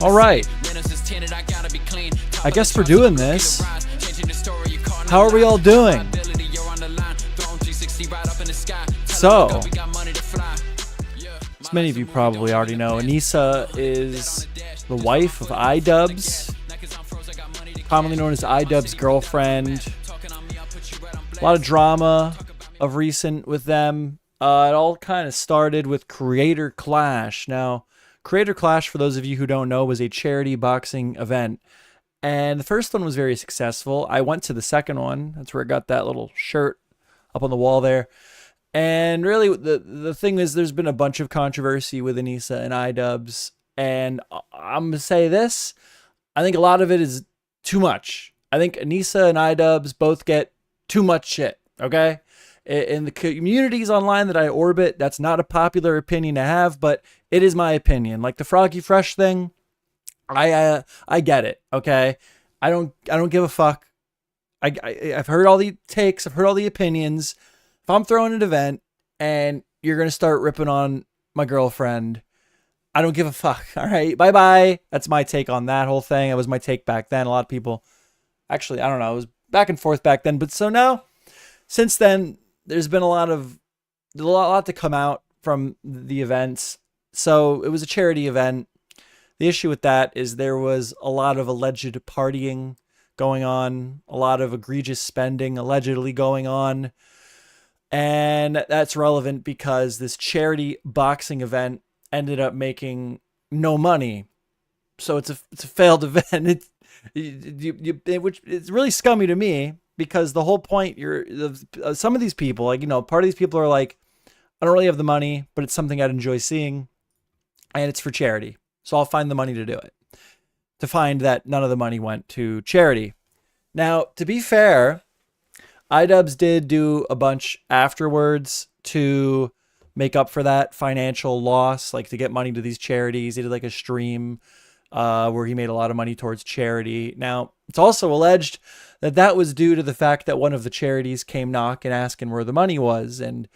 All right. I guess we're doing this. How are we all doing? So, as many of you probably already know, Anisa is the wife of Idubbbz, commonly known as Idubbbz's girlfriend. A lot of drama of recent with them. It all kind of started with Creator Clash. Now, Creator Clash, for those of you who don't know, was a charity boxing event. And the first one was very successful. I went to the second one. That's where I got that little shirt up on the wall there. And really, the thing is, there's been a bunch of controversy with Anisa and Idubbbz. And I'm going to say this. I think a lot of it is too much. I think Anisa and Idubbbz both get too much shit, okay? In the communities online that I orbit, that's not a popular opinion to have, but it is my opinion. Like the Froggy Fresh thing, I get it, okay? I don't give a fuck. I've heard all the takes, I've heard all the opinions. If I'm throwing an event and you're gonna start ripping on my girlfriend, I don't give a fuck. All right, bye. That's my take on that whole thing. It was my take back then. A lot of people, actually, I don't know, it was back and forth back then. But so now, since then, there's been a lot to come out from the events. So it was a charity event. The issue with that is there was a lot of alleged partying going on, a lot of egregious spending allegedly going on. And that's relevant because this charity boxing event ended up making no money. So it's a failed event. Which it's really scummy to me. Because the whole point, some of these people, like, you know, part of these people are like, I don't really have the money, but it's something I'd enjoy seeing, and it's for charity. So I'll find the money to do it. To find that none of the money went to charity. Now, to be fair, Idubbbz did do a bunch afterwards to make up for that financial loss, like to get money to these charities. He did like a stream where he made a lot of money towards charity. Now, it's also alleged that was due to the fact that one of the charities came knocking asking where the money was. And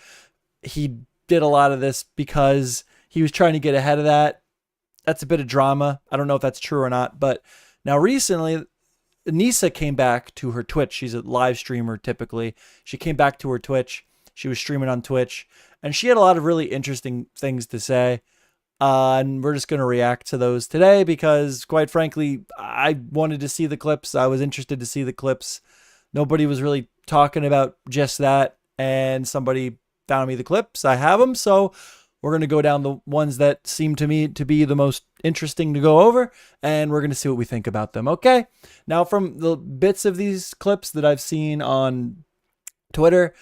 he did a lot of this because he was trying to get ahead of that. That's a bit of drama. I don't know if that's true or not. But now recently, Anisa came back to her Twitch. She's a live streamer typically. She came back to her Twitch. She was streaming on Twitch. And she had a lot of really interesting things to say. And we're just going to react to those today because, quite frankly, I wanted to see the clips. I was interested to see the clips. Nobody was really talking about just that. And somebody found me the clips. I have them. So we're going to go down the ones that seem to me to be the most interesting to go over. And we're going to see what we think about them. Okay. Now, from the bits of these clips that I've seen on Twitter,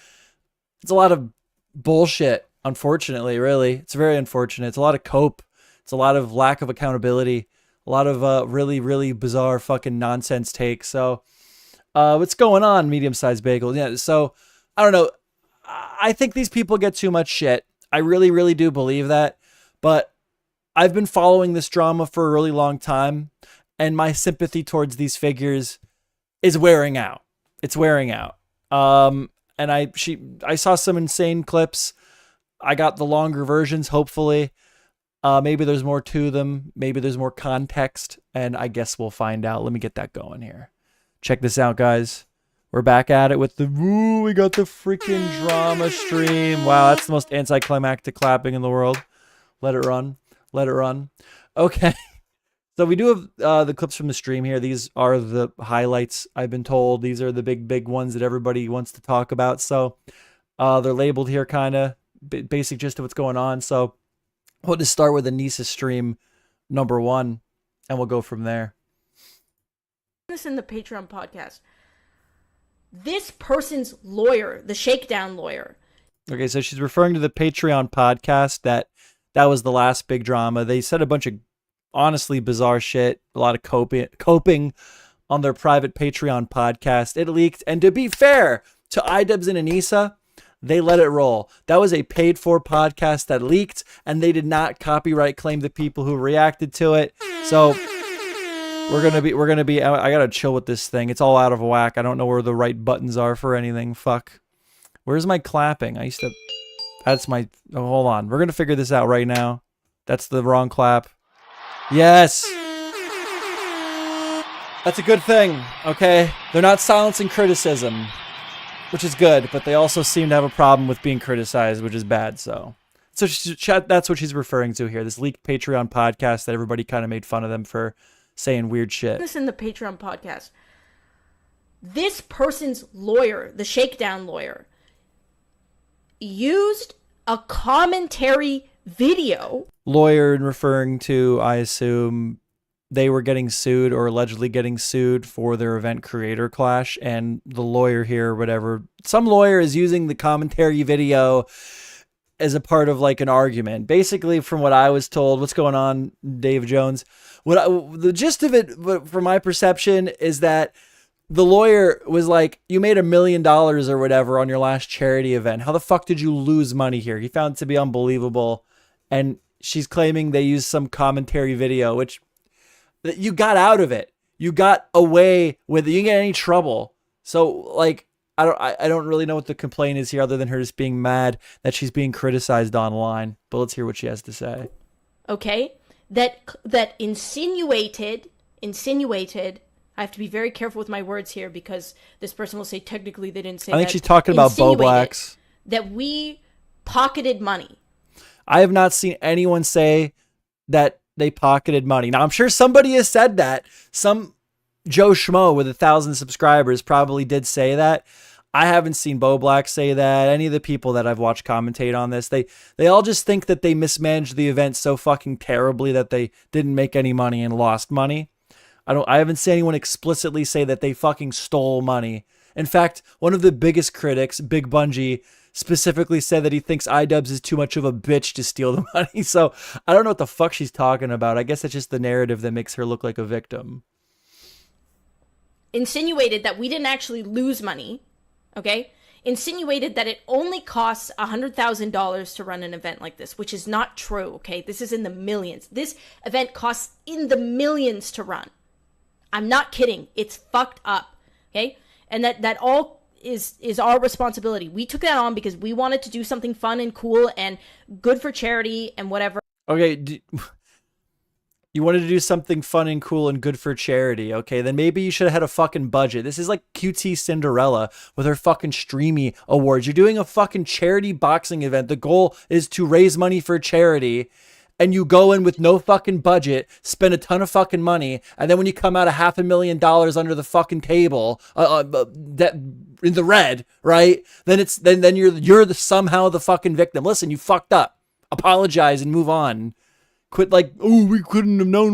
it's a lot of bullshit. Unfortunately, really, it's very unfortunate. It's a lot of cope. It's a lot of lack of accountability. A lot of really, really bizarre fucking nonsense takes. So, what's going on, medium-sized bagel? Yeah. So, I don't know. I think these people get too much shit. I really, really do believe that. But I've been following this drama for a really long time, and my sympathy towards these figures is wearing out. It's wearing out. And I saw some insane clips. I got the longer versions, hopefully. Maybe there's more to them. Maybe there's more context. And I guess we'll find out. Let me get that going here. Check this out, guys. We're back at it with we got the freaking drama stream. Wow, that's the most anticlimactic clapping in the world. Let it run. Let it run. Okay. So we do have the clips from the stream here. These are the highlights, I've been told. These are the big ones that everybody wants to talk about. So they're labeled here kind of. Basic gist of what's going on. So we'll just start with Anisa stream number 1 and we'll go from there. This in the Patreon podcast. This person's lawyer, the shakedown lawyer. Okay, so she's referring to the Patreon podcast that was the last big drama. They said a bunch of honestly bizarre shit, a lot of coping on their private Patreon podcast. It leaked, and to be fair to Idubbbz and Anisa, they let it roll. That was a paid for podcast that leaked, and they did not copyright claim the people who reacted to it. So we're gonna be. I gotta chill with this thing. It's all out of whack. I don't know where the right buttons are for anything. Fuck. Where's my clapping? That's my. Oh, hold on. We're gonna figure this out right now. That's the wrong clap. Yes. That's a good thing, okay? They're not silencing criticism, which is good, but they also seem to have a problem with being criticized, which is bad, so that's what she's referring to here, this leaked Patreon podcast that everybody kind of made fun of them for saying weird shit. This in the Patreon podcast. This person's lawyer, the shakedown lawyer, used a commentary video. Lawyer referring to, I assume, they were getting sued or allegedly getting sued for their event creator clash, and the lawyer here, or whatever, some lawyer is using the commentary video as a part of like an argument. Basically, from what I was told, what's going on, Dave Jones? The gist of it, from my perception, is that the lawyer was like, you made $1 million or whatever on your last charity event. How the fuck did you lose money here? He found it to be unbelievable. And she's claiming they used some commentary video, which you got out of it. You got away with it. You didn't get any trouble. So like, I don't really know what the complaint is here other than her just being mad that she's being criticized online. But let's hear what she has to say. Okay. That insinuated, I have to be very careful with my words here because this person will say technically they didn't say that. I think she's talking about Bo Blacks. That we pocketed money. I have not seen anyone say that they pocketed money. Now, I'm sure somebody has said that. Some Joe Schmo with 1,000 subscribers probably did say that. I haven't seen Bo Black say that. Any of the people that I've watched commentate on this, they all just think that they mismanaged the event so fucking terribly that they didn't make any money and lost money. I haven't seen anyone explicitly say that they fucking stole money. In fact, one of the biggest critics, Big Bungie, specifically said that he thinks Idubbbz is too much of a bitch to steal the money. So I don't know what the fuck she's talking about. I guess that's just the narrative that makes her look like a victim. Insinuated that we didn't actually lose money, okay? Insinuated that it only costs $100,000 to run an event like this, which is not true, okay? This is in the millions. This event costs in the millions to run. I'm not kidding. It's fucked up, okay? And that all is our responsibility. We took that on because we wanted to do something fun and cool and good for charity and whatever. Okay, you wanted to do something fun and cool and good for charity. Okay, then maybe you should have had a fucking budget. This is like QT Cinderella with her fucking Streamy Awards. You're doing a fucking charity boxing event. The goal is to raise money for charity. And you go in with no fucking budget, spend a ton of fucking money, and then when you come out $500,000 under the fucking table, that in the red, right? Then you're somehow the fucking victim. Listen, you fucked up. Apologize and move on. Quit like, oh, we couldn't have known,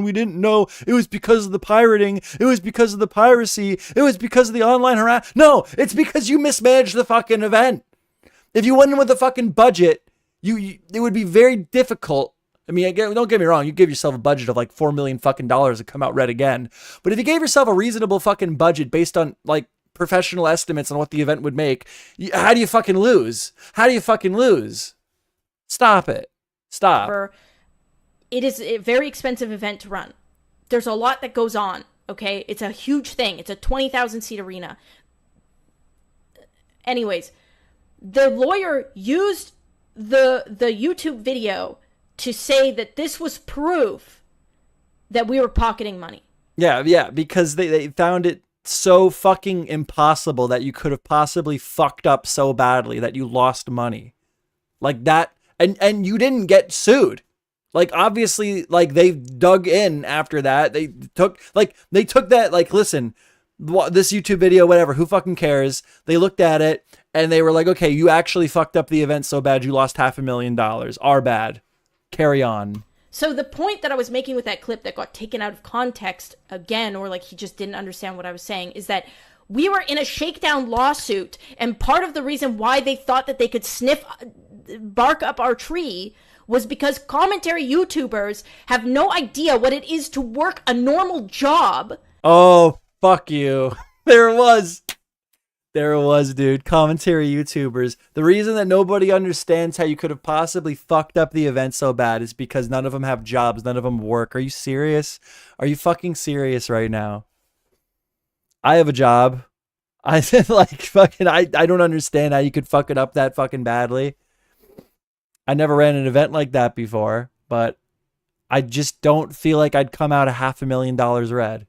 we didn't know. It was because of the pirating. It was because of the piracy. It was because of the online harassment. No, it's because you mismanaged the fucking event. If you went in with a fucking budget, it would be very difficult. I mean, don't get me wrong. You give yourself a budget of like $4 million fucking dollars to come out red again. But if you gave yourself a reasonable fucking budget based on like professional estimates on what the event would make, how do you fucking lose? How do you fucking lose? Stop it. Stop. It is a very expensive event to run. There's a lot that goes on. Okay, it's a huge thing. It's a 20,000 seat arena. Anyways, the lawyer used the YouTube video to say that this was proof that we were pocketing money. Yeah, because they found it so fucking impossible that you could have possibly fucked up so badly that you lost money. Like that, and you didn't get sued. Like, obviously, like, they dug in after that. They took that, like, listen, this YouTube video, whatever, who fucking cares? They looked at it, and they were like, okay, you actually fucked up the event so bad you lost $500,000. Our bad. Carry on. So the point that I was making with that clip that got taken out of context again, or like he just didn't understand what I was saying, is that we were in a shakedown lawsuit, and part of the reason why they thought that they could bark up our tree was because commentary YouTubers have no idea what it is to work a normal job. Oh, fuck you. There it was, dude. Commentary YouTubers. The reason that nobody understands how you could have possibly fucked up the event so bad is because none of them have jobs. None of them work. Are you serious? Are you fucking serious right now? I have a job. I don't understand how you could fuck it up that fucking badly. I never ran an event like that before, but I just don't feel like I'd come out $500,000 red.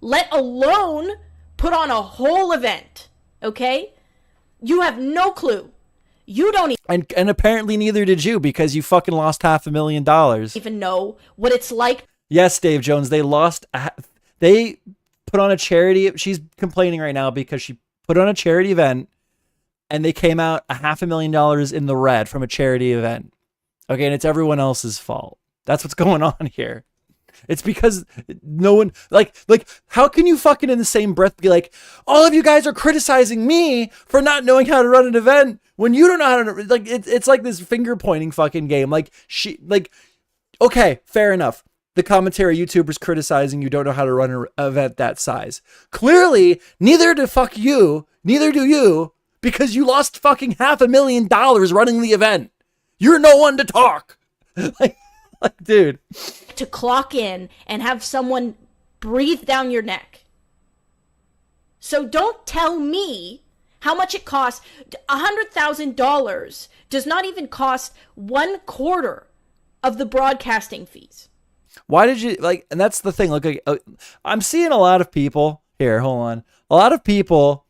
let alone put on a whole event, okay? You have no clue. You don't and apparently neither did you, because you fucking lost $500,000. even know what it's like. Yes, Dave Jones, they put on a charity. She's complaining right now because she put on a charity event and they came out $500,000 in the red from a charity event. Okay, and it's everyone else's fault. That's what's going on here. It's because no one, like, how can you fucking in the same breath be like, all of you guys are criticizing me for not knowing how to run an event when you don't know how to, like, it's like this finger pointing fucking game. Like, okay, fair enough. The commentary YouTubers criticizing you don't know how to run an event that size. Clearly, neither do you, because you lost fucking $500,000 running the event. You're no one to talk. like, dude. To clock in and have someone breathe down your neck. So don't tell me how much it costs. $100,000 does not even cost 1/4 of the broadcasting fees. Why did you, like, and that's the thing. Look, I'm seeing a lot of people here. Hold on. A lot of people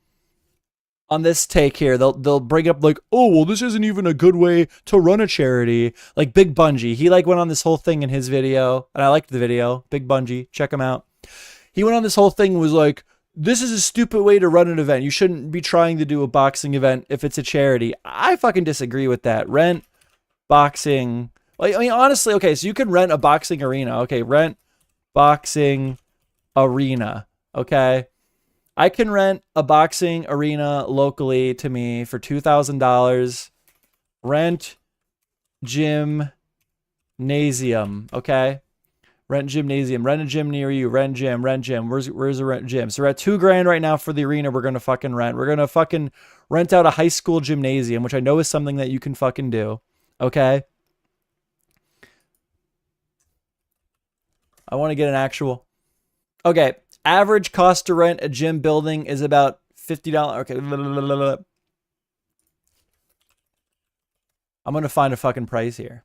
on this take here, they'll bring up like, oh, well, this isn't even a good way to run a charity. Like Big Bungie, he like went on this whole thing in his video, and I liked the video. Big Bungie, check him out. He went on this whole thing and was like, this is a stupid way to run an event. You shouldn't be trying to do a boxing event if it's a charity. I fucking disagree with that. Rent boxing. Like, I mean, honestly, okay, so you can rent a boxing arena. Okay, rent boxing arena. Okay. I can rent a boxing arena locally to me for $2,000. Rent gymnasium, okay? Rent gymnasium. Rent a gym near you. Rent gym. Where's the rent gym? So we're at $2,000 right now for the arena we're going to fucking rent. We're going to fucking rent out a high school gymnasium, which I know is something that you can fucking do, okay? I want to get an actual... Okay. Average cost to rent a gym building is about $50. Okay. I'm going to find a fucking price here.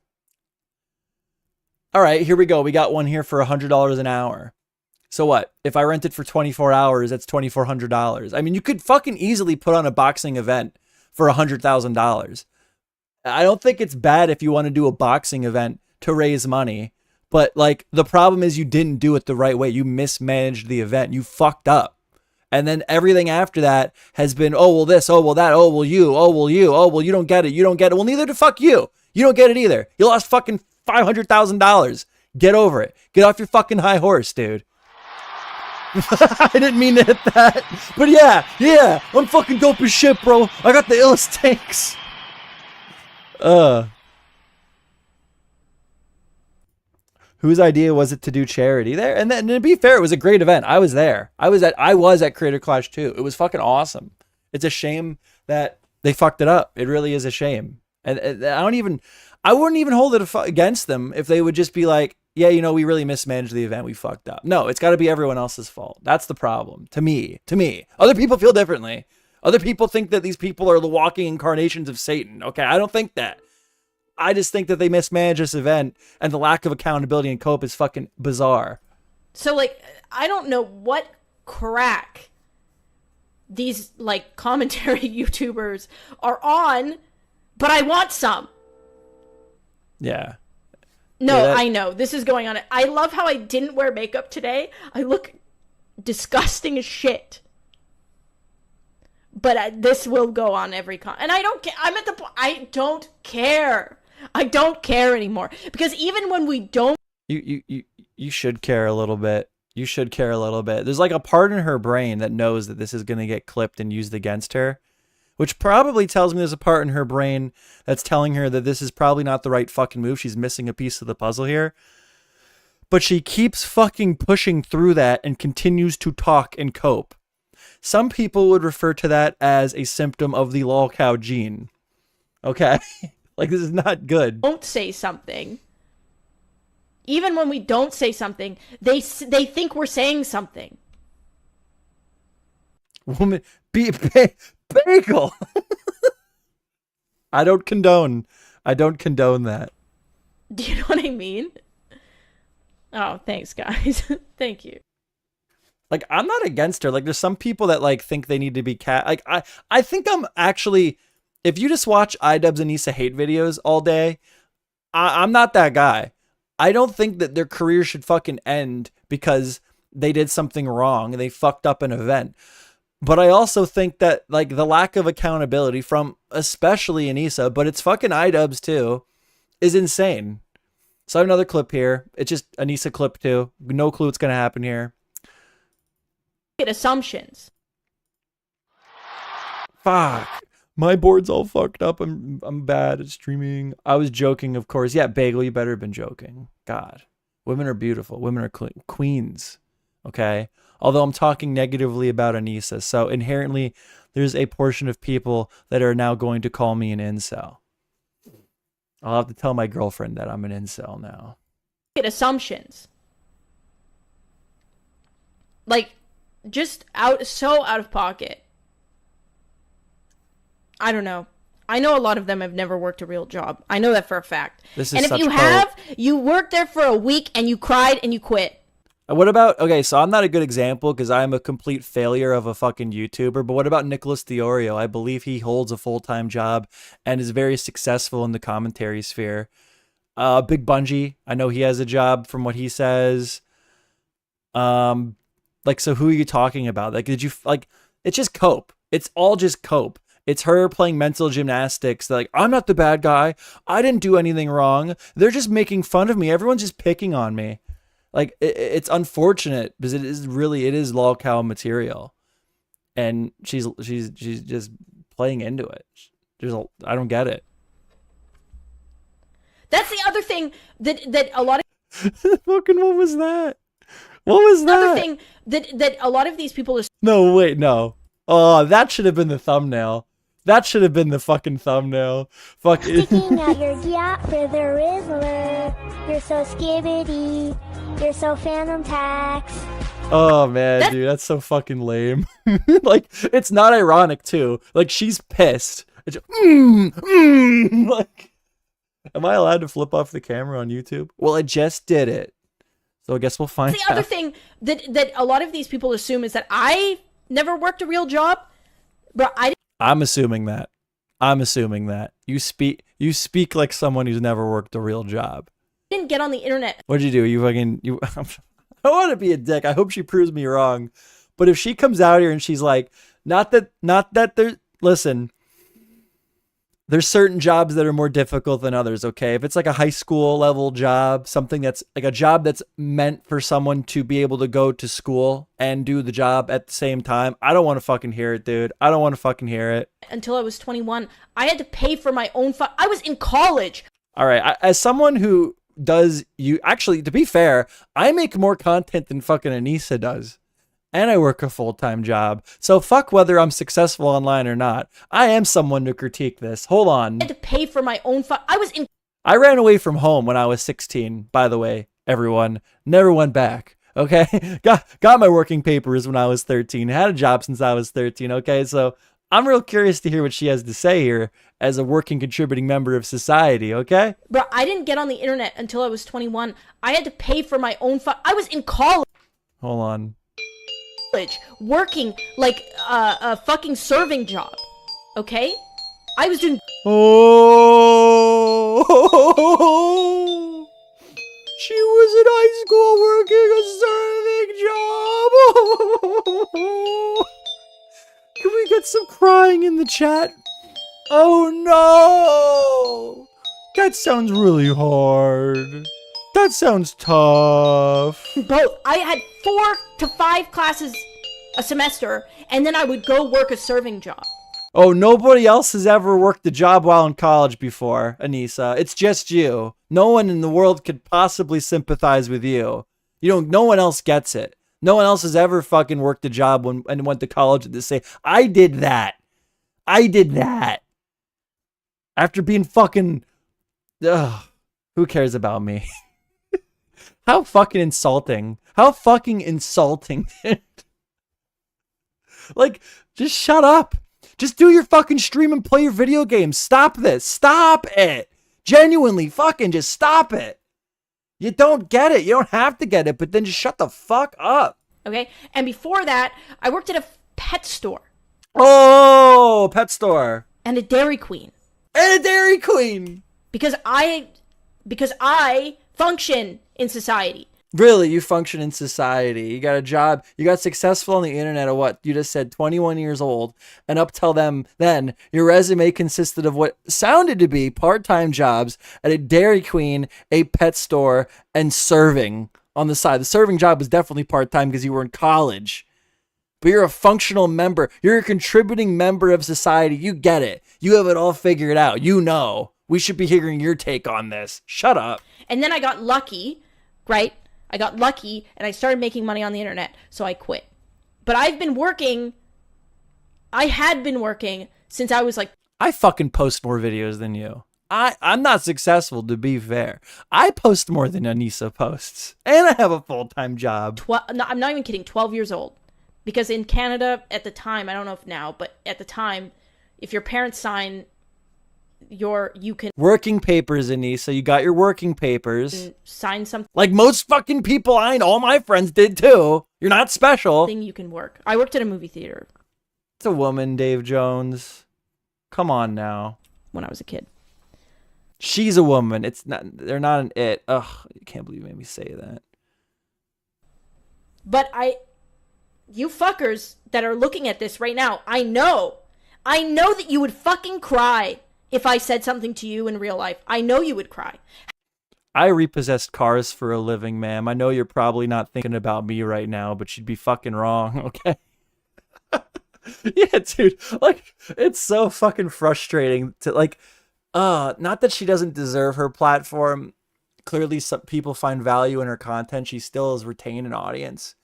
All right, here we go. We got one here for $100 an hour. So what? If I rent it for 24 hours, that's $2,400. I mean, you could fucking easily put on a boxing event for $100,000. I don't think it's bad if you want to do a boxing event to raise money. But, like, the problem is you didn't do it the right way. You mismanaged the event. You fucked up. And then everything after that has been, oh, well, this, oh, well, that, oh, well, you, oh, well, you, oh, well, you don't get it. You don't get it. Well, neither do fuck you. You don't get it either. You lost fucking $500,000. Get over it. Get off your fucking high horse, dude. I didn't mean to hit that. But yeah, I'm fucking dope as shit, bro. I got the illest tanks. Whose idea was it to do charity there? And then, to be fair, it was a great event. I was there. I was at Creator Clash too. It was fucking awesome. It's a shame that they fucked it up. It really is a shame. And I wouldn't even hold it against them if they would just be like, yeah, you know, we really mismanaged the event. We fucked up. No, it's got to be everyone else's fault. That's the problem. To me. Other people feel differently. Other people think that these people are the walking incarnations of Satan. Okay, I don't think that. I just think that they mismanage this event, and the lack of accountability and cope is fucking bizarre. So, like, I don't know what crack these, like, commentary YouTubers are on, but I want some. Yeah. No, I know. This is going on. I love how I didn't wear makeup today. I look disgusting as shit. But this will go on every and I don't care. I'm at the point. I don't care. I don't care anymore, because even when we don't, you should care a little bit. You should care a little bit. There's like a part in her brain that knows that this is going to get clipped and used against her, which probably tells me there's a part in her brain that's telling her that this is probably not the right fucking move. She's missing a piece of the puzzle here. But she keeps fucking pushing through that and continues to talk and cope. Some people would refer to that as a symptom of the lolcow gene. Okay? Like, this is not good. Don't say something. Even when we don't say something, they think we're saying something. Woman, bagel. I don't condone that. Do you know what I mean? Oh, thanks, guys. Thank you. Like, I'm not against her. Like, there's some people that like think they need to be cat. Like, I think I'm actually, if you just watch Idubbbz and Anisa hate videos all day, I'm not that guy. I don't think that their career should fucking end because they did something wrong and they fucked up an event. But I also think that like the lack of accountability from especially Anisa, but it's fucking Idubbbz too, is insane. So I have another clip here. It's just Anisa clip too. No clue what's gonna happen here. Assumptions. Fuck. My board's all fucked up. I'm bad at streaming. I was joking, of course. Yeah, Bagel, you better have been joking. God. Women are beautiful. Women are queens. Okay? Although I'm talking negatively about Anisa. So inherently, there's a portion of people that are now going to call me an incel. I'll have to tell my girlfriend that I'm an incel now. Assumptions. Like, just so out of pocket. I don't know. I know a lot of them have never worked a real job. I know that for a fact. And if you have, you worked there for a week and you cried and you quit. What about, okay, so I'm not a good example because I'm a complete failure of a fucking YouTuber, but what about Nicholas Diorio? I believe he holds a full-time job and is very successful in the commentary sphere. Big Bungie, I know he has a job from what he says. Like, so who are you talking about? Like, did you, like, it's just cope. It's all just cope. It's her playing mental gymnastics. Like, I'm not the bad guy. I didn't do anything wrong. They're just making fun of me. Everyone's just picking on me. Like, it's unfortunate because it is lol cow material. And she's just playing into it. I don't get it. That's the other thing that a lot of fucking what was that? What was that? Other thing that a lot of these people are. No, wait, no. Oh, that should have been the thumbnail. That should have been the fucking thumbnail. Fuck. Sticking out your gap for the Rizzler. You're so skibbity. You're so Phantom Tax. Oh man, dude, that's so fucking lame. Like, it's not ironic too. Like, she's pissed. It's just, like, am I allowed to flip off the camera on YouTube? Well, I just did it. So I guess we'll find out. The other thing that a lot of these people assume is that I never worked a real job, but I'm assuming that. You speak like someone who's never worked a real job. Didn't get on the internet. What'd you do? You I want to be a dick. I hope she proves me wrong. But if she comes out here and she's like, not that there, listen, there's certain jobs that are more difficult than others, okay? If it's like a high school level job, something that's like a job that's meant for someone to be able to go to school and do the job at the same time, I don't want to fucking hear it, dude. I don't want to fucking hear it. Until I was 21, I had to pay for my own I was in college. All right, as someone who does, actually, to be fair, I make more content than fucking Anisa does. And I work a full-time job. So fuck whether I'm successful online or not. I am someone to critique this. Hold on. I had to pay for my own I ran away from home when I was 16, by the way, everyone. Never went back, okay? Got my working papers when I was 13. Had a job since I was 13, okay? So I'm real curious to hear what she has to say here as a working, contributing member of society, okay? Bro, I didn't get on the internet until I was 21. I had to pay for my own I was in college. Hold on. Working like a fucking serving job, okay? I was doing. Oh, she was in high school working a serving job. Can we get some crying in the chat? Oh no, that sounds really hard. That sounds tough. Both. I had 4 to 5 classes a semester, and then I would go work a serving job. Oh, nobody else has ever worked a job while in college before, Anisa. It's just you. No one in the world could possibly sympathize with you. No one else gets it. No one else has ever fucking worked a job and went to college to say, I did that. After being fucking, who cares about me? How fucking insulting. Like, just shut up. Just do your fucking stream and play your video games. Stop this. Stop it. Genuinely, fucking just stop it. You don't get it. You don't have to get it, but then just shut the fuck up. Okay? And before that, I worked at a pet store. Oh, pet store. And a Dairy Queen. And a Dairy Queen. Because I function in society. Really, you function in society. You got a job. You got successful on the internet at what? You just said 21 years old. And up till then, your resume consisted of what sounded to be part-time jobs at a Dairy Queen, a pet store, and serving on the side. The serving job was definitely part-time because you were in college. But you're a functional member. You're a contributing member of society. You get it. You have it all figured out. You know. We should be hearing your take on this. Shut up. And then I got lucky, right? I got lucky and I started making money on the internet, so I quit. But I had been working since I was like... I fucking post more videos than you. I'm not successful, to be fair. I post more than Anisa posts. And I have a full-time job. No, I'm not even kidding, 12 years old. Because in Canada, at the time, I don't know if now, but at the time, if your parents sign... you can working papers, Anisa. You got your working papers. Sign something. Like most fucking people I know, all my friends did too. You're not special. Thing you can work. I worked at a movie theater. It's a woman, Dave Jones. Come on now. When I was a kid. She's a woman. It's not. They're not an it. Ugh, I can't believe you made me say that. But you fuckers that are looking at this right now, I know that you would fucking cry. If I said something to you in real life, I know you would cry. I repossessed cars for a living, ma'am. I know you're probably not thinking about me right now, but you'd be fucking wrong, okay? Yeah, dude. Like, it's so fucking frustrating to, like, not that she doesn't deserve her platform. Clearly, some people find value in her content. She still has retained an audience.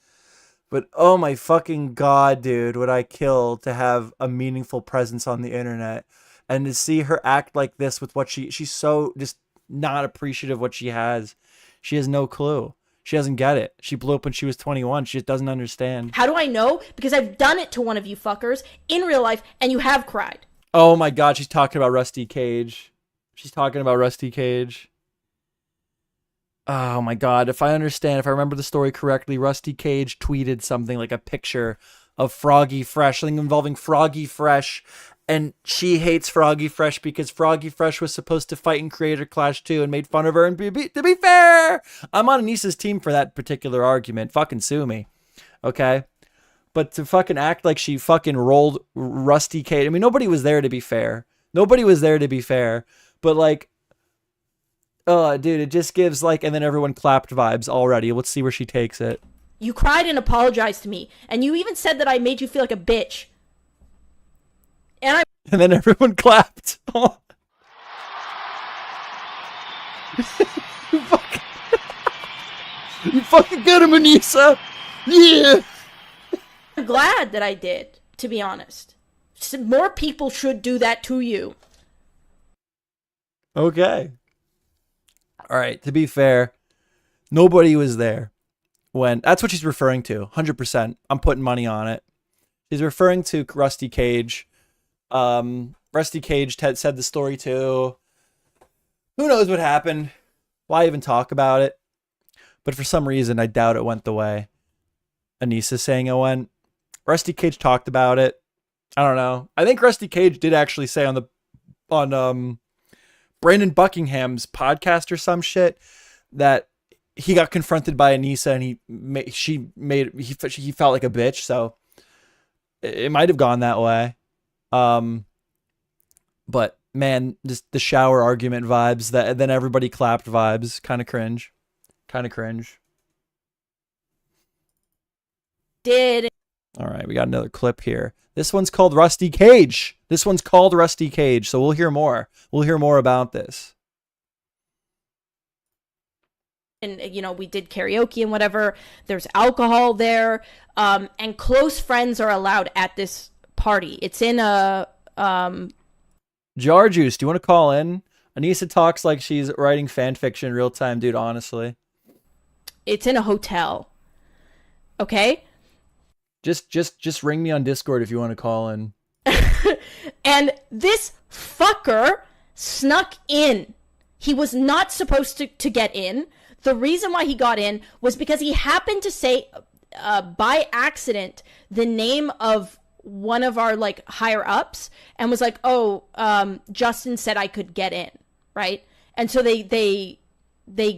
But, oh my fucking God, dude, would I kill to have a meaningful presence on the internet. And to see her act like this with what she's so just not appreciative of what she has. She has no clue. She doesn't get it. She blew up when she was 21. She just doesn't understand. How do I know? Because I've done it to one of you fuckers in real life, and you have cried. Oh my God, she's talking about Rusty Cage. She's talking about Rusty Cage. Oh my God, if I remember the story correctly, Rusty Cage tweeted something like a picture of Froggy Fresh, something involving Froggy Fresh. And she hates Froggy Fresh because Froggy Fresh was supposed to fight in Creator Clash 2 and made fun of her. And to be fair, I'm on Anisa's team for that particular argument. Fucking sue me. Okay? But to fucking act like she fucking rolled Rusty Cage. I mean, nobody was there to be fair. Nobody was there to be fair. But like, oh, dude, it just gives like, and then everyone clapped vibes already. Let's see where she takes it. You cried and apologized to me. And you even said that I made you feel like a bitch. And then everyone clapped. Oh. You fucking get him, Anisa. Yeah. I'm glad that I did, to be honest. More people should do that to you. Okay. All right. To be fair, nobody was there when... That's what she's referring to. 100%. I'm putting money on it. She's referring to Rusty Cage. Rusty Cage said the story too. Who knows what happened? Why even talk about it? But for some reason, I doubt it went the way Anisa's saying it went. Rusty Cage talked about it. I don't know. I think Rusty Cage did actually say on Brandon Buckingham's podcast or some shit that he got confronted by Anisa and he felt like a bitch. So it might have gone that way. But man, just the shower argument vibes, that then everybody clapped vibes, kind of cringe. All right, we got another clip here. This one's called Rusty Cage. So we'll hear more. We'll hear more about this. And, you know, we did karaoke and whatever. There's alcohol there. And close friends are allowed at this party. It's in a... Jar Juice, do you want to call in? Anisa talks like she's writing fan fiction in real time, dude, honestly. It's in a hotel. Okay? Just ring me on Discord if you want to call in. And this fucker snuck in. He was not supposed to get in. The reason why he got in was because he happened to say by accident the name of one of our like higher ups and was like, oh, Justin said I could get in, right? And so they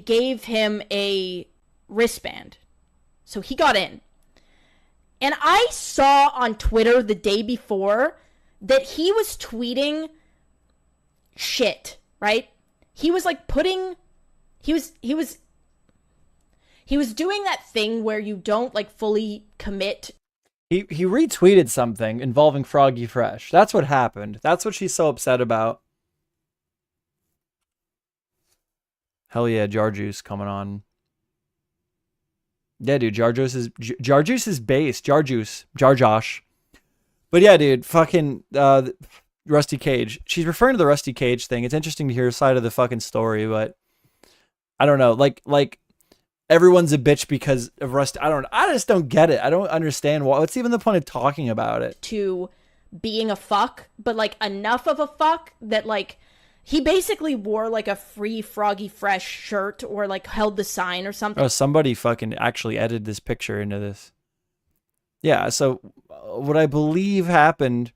gave him a wristband, so he got in. And I saw on Twitter the day before that he was tweeting shit, right? He was like he was doing that thing where you don't like fully commit. He retweeted something involving Froggy Fresh. That's what happened. That's what she's so upset about. Hell yeah, Jar Juice coming on. Yeah, dude, Jar Juice is base. Jar Josh. But yeah, dude, fucking Rusty Cage. She's referring to the Rusty Cage thing. It's interesting to hear her side of the fucking story, but I don't know. Like everyone's a bitch because of Rusty. I just don't get it. I don't understand what's even the point of talking about it. To being a fuck, but like enough of a fuck that like he basically wore like a free Froggy Fresh shirt or like held the sign or something. Oh, somebody fucking actually edited this picture into this. Yeah, so what I believe happened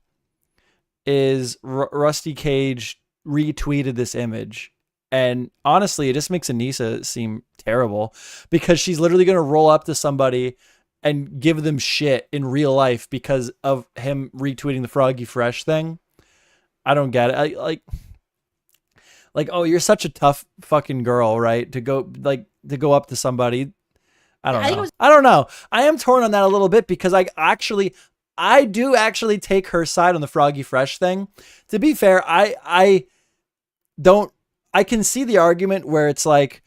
is Rusty Cage retweeted this image. And honestly, it just makes Anisa seem terrible because she's literally going to roll up to somebody and give them shit in real life because of him retweeting the Froggy Fresh thing. I don't get it. Like, oh, you're such a tough fucking girl, right? To go up to somebody. I don't know. I am torn on that a little bit because I do actually take her side on the Froggy Fresh thing. To be fair, I can see the argument where it's like,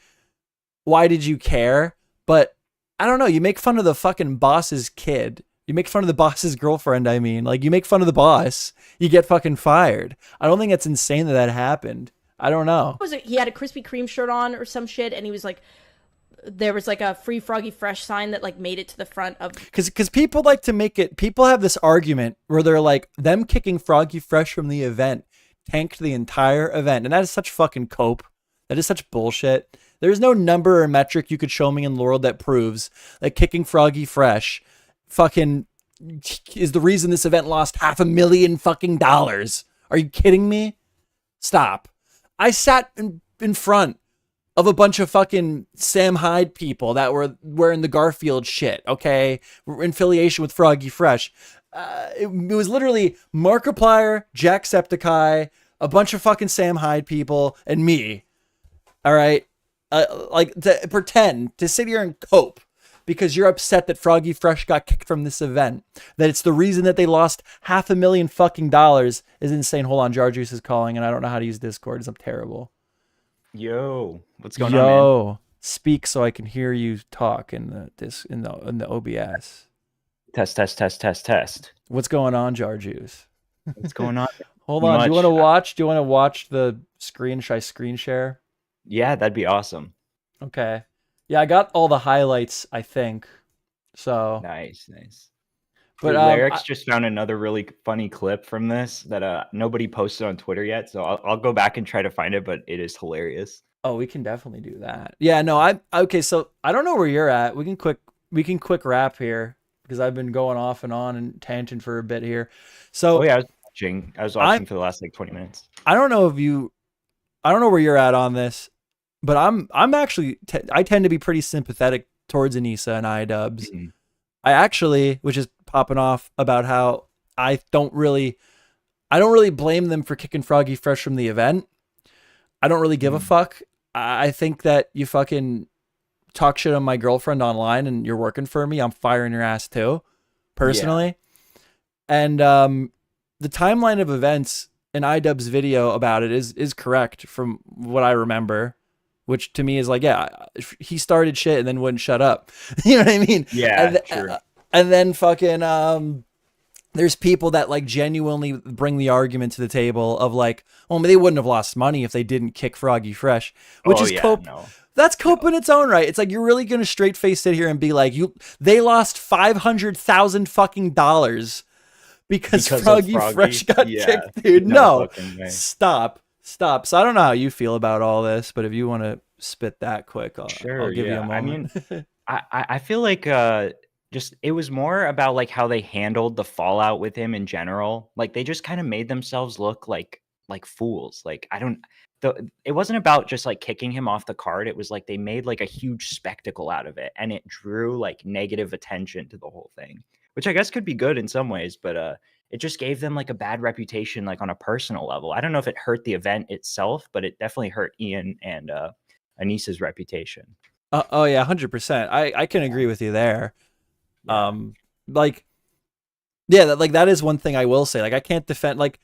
why did you care? But I don't know. You make fun of the fucking boss's kid. You make fun of the boss's girlfriend. I mean, like you make fun of the boss, you get fucking fired. I don't think it's insane that happened. I don't know. He had a Krispy Kreme shirt on or some shit, and he was like, there was like a free Froggy Fresh sign that like made it to the front of. Because people like to make it. People have this argument where they're like, them kicking Froggy Fresh from the event tanked the entire event, and that is such fucking cope. That is such bullshit. There's no number or metric you could show me in the world that proves that kicking Froggy Fresh fucking is the reason this event lost $500,000 fucking dollars. Are you kidding me? Stop. I sat in front of a bunch of fucking Sam Hyde people that were wearing the Garfield shit, okay? In affiliation with Froggy Fresh. It was literally Markiplier, Jacksepticeye, a bunch of fucking Sam Hyde people, and me. All right? Like, to pretend, to sit here and cope because you're upset that Froggy Fresh got kicked from this event, that it's the reason that they lost $500,000 fucking dollars is insane. Hold on, Jar Juice is calling, and I don't know how to use Discord. I'm terrible. Yo, what's going on, man? Speak so I can hear you talk in the OBS. Test. What's going on, Jar Juice? What's going on? Hold on. Do you want to watch the screen? Should I screen share? Yeah, that'd be awesome. Okay. Yeah, I got all the highlights, I think. So nice. But Larix just found another really funny clip from this that nobody posted on Twitter yet. So I'll go back and try to find it, but it is hilarious. Oh, we can definitely do that. Yeah, no, okay. So I don't know where you're at. We can quick wrap here because I've been going off and on and tangent for a bit here. So I was watching for the last like 20 minutes. I don't know where you're at on this, but I'm actually I tend to be pretty sympathetic towards Anisa and Idubbbz. Mm-hmm. I actually, which is popping off about how I don't really blame them for kicking Froggy Fresh from the event. I don't really give a fuck. I think that you fucking talk shit on my girlfriend online and you're working for me, I'm firing your ass too, personally. Yeah. And the timeline of events in Idubbbz video about it is correct from what I remember, which to me is like, yeah, he started shit and then wouldn't shut up. You know what I mean? Yeah, true. And then fucking there's people that like genuinely bring the argument to the table of like, well, they wouldn't have lost money if they didn't kick Froggy Fresh, which is cope. No. That's cope in its own right. It's like, you're really going to straight face sit here and be like, they lost $500,000 fucking dollars because Froggy Fresh got kicked, dude. No, stop. So I don't know how you feel about all this, but if you want to spit that quick, I'll give you a moment. I mean, I feel like just it was more about like how they handled the fallout with him in general. Like they just kind of made themselves look like fools. Like I don't it wasn't about just like kicking him off the card. It was like they made like a huge spectacle out of it, and it drew like negative attention to the whole thing, which I guess could be good in some ways, but it just gave them like a bad reputation, like on a personal level. I don't know if it hurt the event itself, but it definitely hurt Ian and Anisa's reputation. Oh yeah, 100%. I can agree with you there. Yeah. Like, yeah, that is one thing I will say. Like, I can't defend. Like,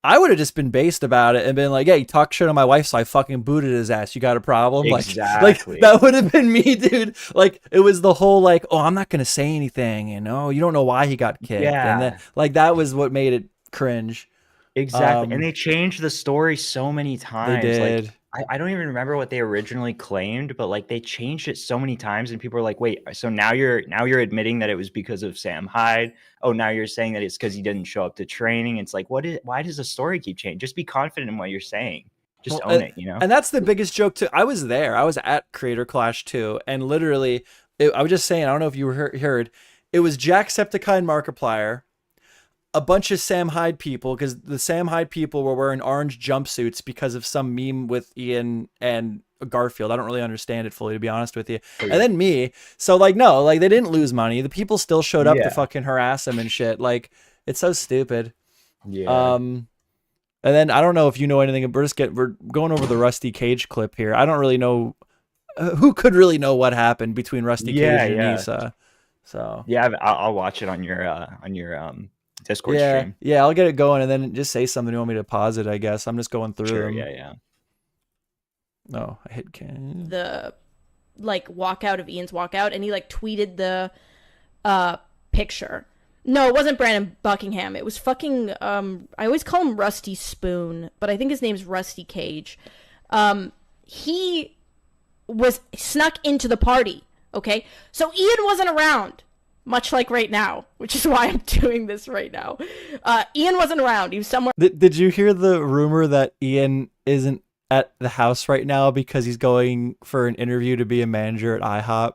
I would have just been based about it and been like, "Yeah, he talked shit on my wife, so I fucking booted his ass. You got a problem?" Exactly. Like that would have been me, dude. Like, it was the whole like, "Oh, I'm not gonna say anything," you know. You don't know why he got kicked, and then like that was what made it cringe. Exactly. And they changed the story so many times. They did. Like I don't even remember what they originally claimed, but like they changed it so many times, and people are like, "Wait, so now you're admitting that it was because of Sam Hyde? Oh, now you're saying that it's because he didn't show up to training." It's like, why does the story keep changing? Just be confident in what you're saying. Just own it, you know? And that's the biggest joke too. I was there. I was at Creator Clash too, and literally, I was just saying. I don't know if you heard. It was Jacksepticeye, Markiplier, a bunch of Sam Hyde people, because the Sam Hyde people were wearing orange jumpsuits because of some meme with Ian and Garfield. I don't really understand it fully, to be honest with you. And then me. So like, no, like they didn't lose money. The people still showed up to fucking harass him and shit. Like, it's so stupid. Yeah. And then I don't know if you know anything. We're going over the Rusty Cage clip here. I don't really know who could really know what happened between Rusty Cage and Anisa. So yeah, I'll watch it on your Discord stream. Yeah, I'll get it going and then just say something. You want me to pause it? I guess I'm just going through them. Yeah. No, I hit can. The like walkout of Ian's walkout, and he like tweeted the picture. No, it wasn't Brandon Buckingham. It was fucking I always call him Rusty Spoon, but I think his name's Rusty Cage. He was snuck into the party, okay? So Ian wasn't around, much like right now, which is why I'm doing this right now. Ian wasn't around. He was somewhere. Did you hear the rumor that Ian isn't at the house right now because he's going for an interview to be a manager at IHOP?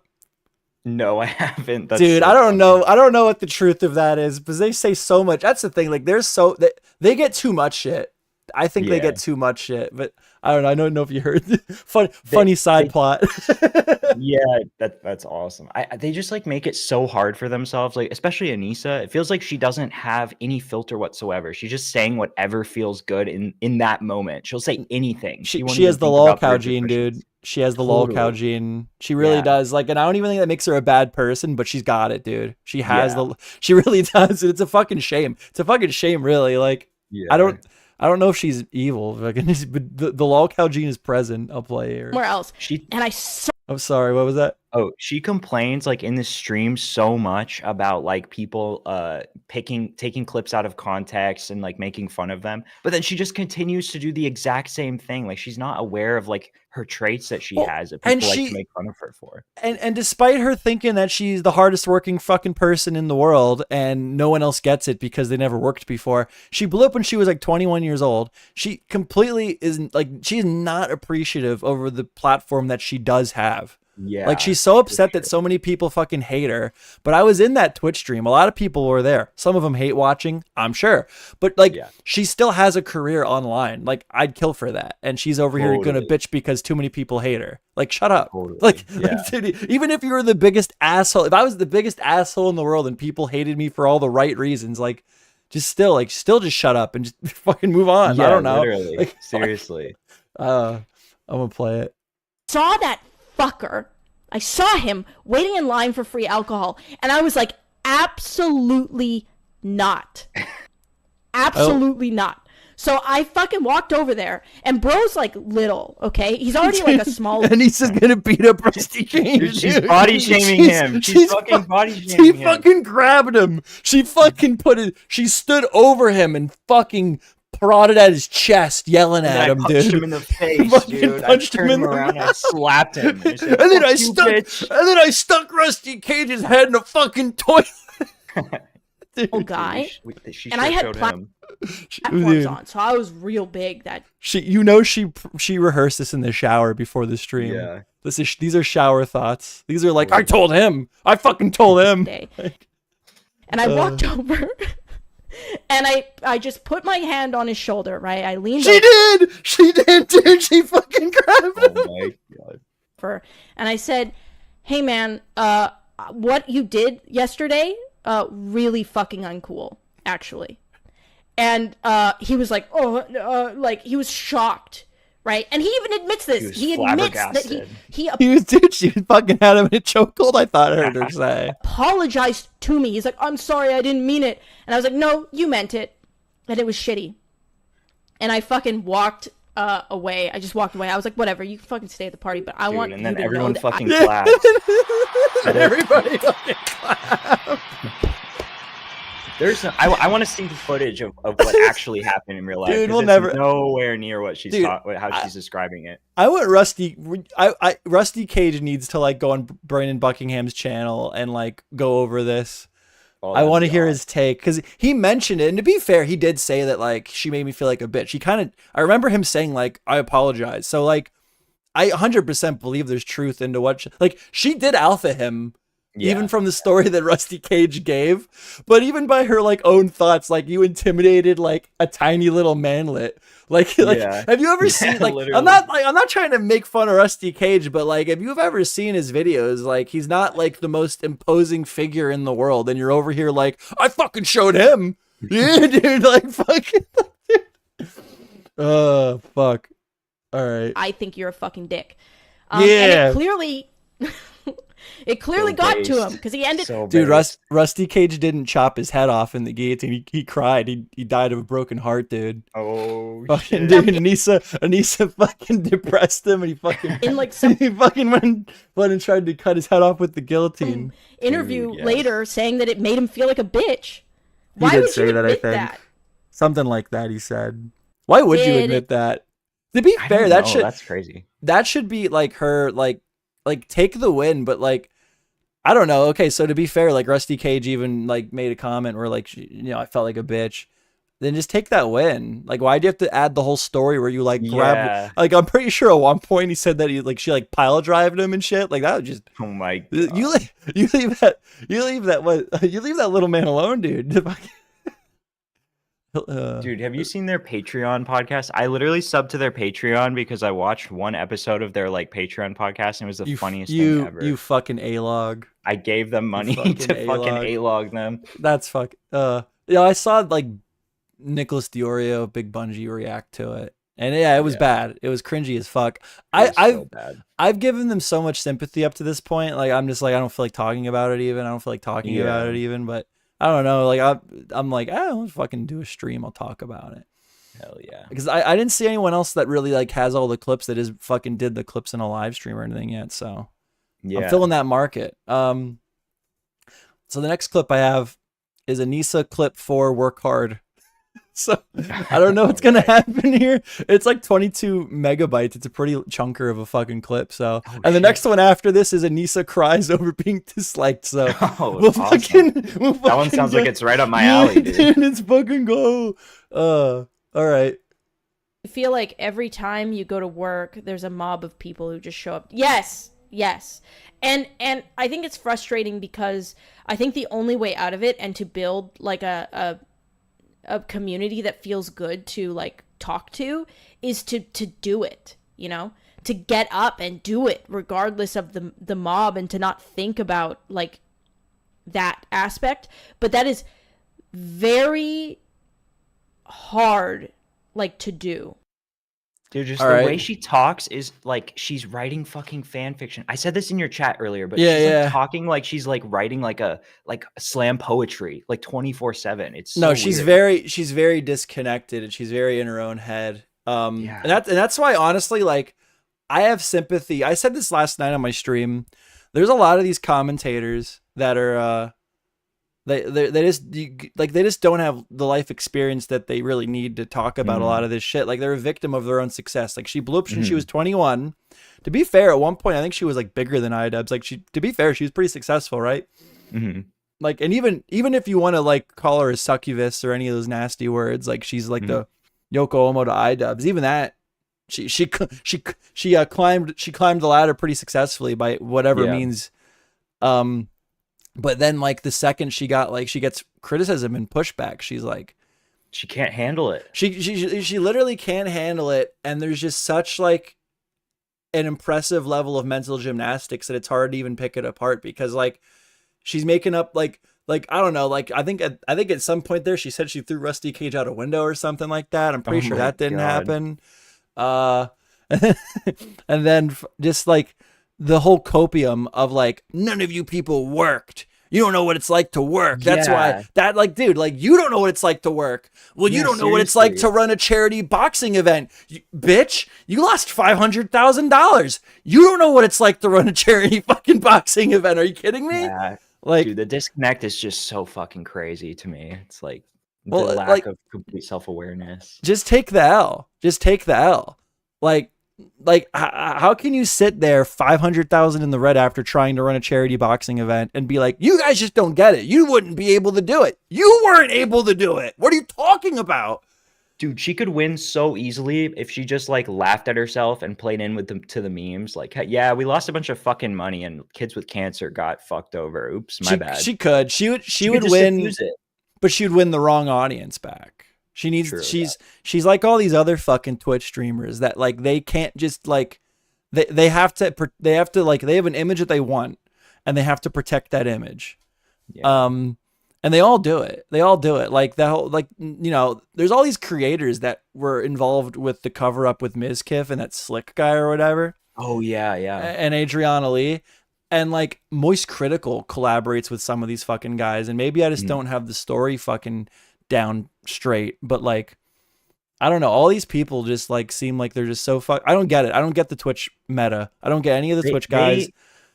No, I haven't. Dude, I don't know. I don't know what the truth of that is, because they say so much. That's the thing. Like, they get too much shit. I think they get too much shit, but I don't know. I don't know if you heard. Funny side plot. Yeah, that's awesome. They just like make it so hard for themselves. Like, especially Anisa, it feels like she doesn't have any filter whatsoever. She's just saying whatever feels good in that moment. She'll say anything. She has the lolcow gene, dude. She has the lolcow gene. She really does. Like, and I don't even think that makes her a bad person, but she's got it, dude. She has she really does. It's a fucking shame. It's a fucking shame, really. Like, I don't know if she's evil, but the lolcow gene is present. I'll play her. Somewhere else. I'm sorry, what was that? Oh, she complains like in the stream so much about like people taking clips out of context and like making fun of them, but then she just continues to do the exact same thing. Like, she's not aware of like her traits that she has that people like to make fun of her for. And despite her thinking that she's the hardest working fucking person in the world and no one else gets it because they never worked before, she blew up when she was like 21 years old. She completely isn't like, she's not appreciative over the platform that she does have. Yeah, like, she's so upset that so many people fucking hate her. But I was in that Twitch stream. A lot of people were there. Some of them hate watching, I'm sure. But like, she still has a career online. Like, I'd kill for that. And she's over here gonna bitch because too many people hate her. Like, shut up. Like, dude, even if you were the biggest asshole, if I was the biggest asshole in the world and people hated me for all the right reasons, like, just just shut up and just fucking move on. I don't know. Literally. Like, seriously. I'm gonna play it. Saw that fucker. I saw him waiting in line for free alcohol, and I was like, absolutely not. Absolutely not. So I fucking walked over there, and bro's like little, okay? He's already like a small. And he's just gonna beat up Rusty Cage. She's body shaming him. She's fucking body shaming him. She fucking grabbed him. She fucking she stood over him and fucking prodded at his chest, yelling at him, dude. I punched him in the face, dude. I turned him around and I slapped him. And then I stuck Rusty Cage's head in a fucking toilet. Guy. She and I had platforms on, so I was real big. That she rehearsed this in the shower before the stream. These are shower thoughts. These are like, I told him. I fucking told him. And I walked over and I just put my hand on his shoulder, right? I leaned over. She did, dude. She fucking grabbed him. Oh my God. And I said, hey man, what you did yesterday, really fucking uncool, actually. And he was like, like he was shocked. Right, and he even admits this. He admits that she fucking had him in a chokehold. I thought I heard her say. Apologized to me. He's like, I'm sorry, I didn't mean it. And I was like, no, you meant it, and it was shitty. And I fucking walked away. I just walked away. I was like, whatever, you can fucking stay at the party, but I want. And you then to everyone know fucking clapped. Everybody fucking clapped. I want to see the footage of what actually happened in real life. Dude, we'll it's never nowhere near what she's how she's describing it. I want Rusty Cage needs to like go on Brandon Buckingham's channel and like go over this. I want to hear his take because he mentioned it, and to be fair, he did say that like she made me feel like a bitch. I remember him saying like I apologize. So like I 100% believe there's truth into what she did alpha him. Yeah. Even from the story that Rusty Cage gave, but even by her like own thoughts, like you intimidated like a tiny little manlet. Have you ever seen like literally. I'm not trying to make fun of Rusty Cage, but like if you've ever seen his videos, like he's not like the most imposing figure in the world, and you're over here like I fucking showed him, yeah, dude, like fucking. Fuck. All right. I think you're a fucking dick. Yeah. And it clearly got to him because he ended. Dude, Rusty Cage didn't chop his head off in the guillotine. He cried. He died of a broken heart, dude. Oh, fucking shit. Dude, Anisa fucking depressed him, and he fucking he fucking went and tried to cut his head off with the guillotine. Interview later saying that it made him feel like a bitch. Why did would say you that, admit I think. that? Something like that. He said. Why would you admit that? To be fair, that's crazy. That should be like her like take the win, but like. I don't know. Okay, so to be fair, like Rusty Cage even like made a comment where like I felt like a bitch. Then just take that win. Like, why do you have to add the whole story where you like grab? Like, I'm pretty sure at one point he said that she like pile drived him and shit. Like that was just. Oh my God. You leave that little man alone, dude. Dude, have you seen their Patreon podcast? I literally subbed to their Patreon because I watched one episode of their like Patreon podcast and it was the funniest thing ever. You fucking A-log. I gave them money to fucking A-log them. That's I saw like Nicholas Diorio, Big Bungie react to it. And it was bad. It was cringy as fuck. I've given them so much sympathy up to this point. Like I'm just like I don't feel like talking about it even. But I don't know. Like I'm like I'll fucking do a stream. I'll talk about it. Hell yeah. Because I didn't see anyone else that really like has all the clips that is fucking did the clips in a live stream or anything yet. So yeah, I'm filling that market. So the next clip I have is Anisa clip 4 work hard. So I don't know what's gonna happen here. It's like 22 megabytes. It's a pretty chunker of a fucking clip. So and the next one after this is Anisa cries over being disliked. So we'll awesome. That one sounds like it's right up my alley, dude. It's fucking go. All right. I feel like every time you go to work, there's a mob of people who just show up. Yes. And I think it's frustrating because I think the only way out of it and to build like a community that feels good to like talk to is to do it, to get up and do it regardless of the mob and to not think about like that aspect. But that is very hard like to do. Dude, just the way she talks is like she's writing fucking fan fiction. I said this in your chat earlier, but she's like talking like she's like writing like a slam poetry like 24/7. It's so she's weird. she's very disconnected and she's very in her own head. And that's why honestly, like I have sympathy. I said this last night on my stream. There's a lot of these commentators that are they just don't have the life experience that they really need to talk about a lot of this shit. Like they're a victim of their own success. Like she blew up when she was 21. To be fair, at one point I think she was like bigger than Idubbbz. Like to be fair, she was pretty successful, right? Mm-hmm. Like, and even if you want to like call her a succubus or any of those nasty words, like she's like the Yoko Ono to Idubbbz. Even that she climbed the ladder pretty successfully by whatever means. But then like the second she gets criticism and pushback, she's like, she can't handle it. She literally can't handle it, and there's just such like an impressive level of mental gymnastics that it's hard to even pick it apart, because like she's making up like I don't know, like I think at some point there she said she threw Rusty Cage out a window or something like that. I'm pretty sure that didn't happen. And then just like the whole copium of like, none of you people worked. You don't know what it's like to work. That's why that, like, dude, like, you don't know what it's like to work. Well, you don't know what it's like to run a charity boxing event. Bitch, you lost $500,000. You don't know what it's like to run a charity fucking boxing event. Are you kidding me? Yeah. Like, dude, the disconnect is just so fucking crazy to me. It's like the lack of complete self-awareness. Just take the L. Like, how can you sit there 500,000 in the red after trying to run a charity boxing event and be like, you guys just don't get it. You wouldn't be able to do it. You weren't able to do it. What are you talking about? Dude, she could win so easily if she just like laughed at herself and played in with them to the memes. Like, yeah, we lost a bunch of fucking money and kids with cancer got fucked over. Oops, my bad. She would win, but she would win the wrong audience back. She needs. She's like all these other fucking Twitch streamers that like they can't just like they have to like they have an image that they want and they have to protect that image. Yeah. And they all do it. Like that whole, like, you know, there's all these creators that were involved with the cover up with Mizkif and that Slick guy or whatever. Oh yeah, and Adriana Lee. And like Moist Critical collaborates with some of these fucking guys, and maybe I just don't have the story fucking down straight, but like I don't know, all these people just like seem like they're just so I don't get it. I don't get the Twitch meta. I don't get any of the Twitch guys.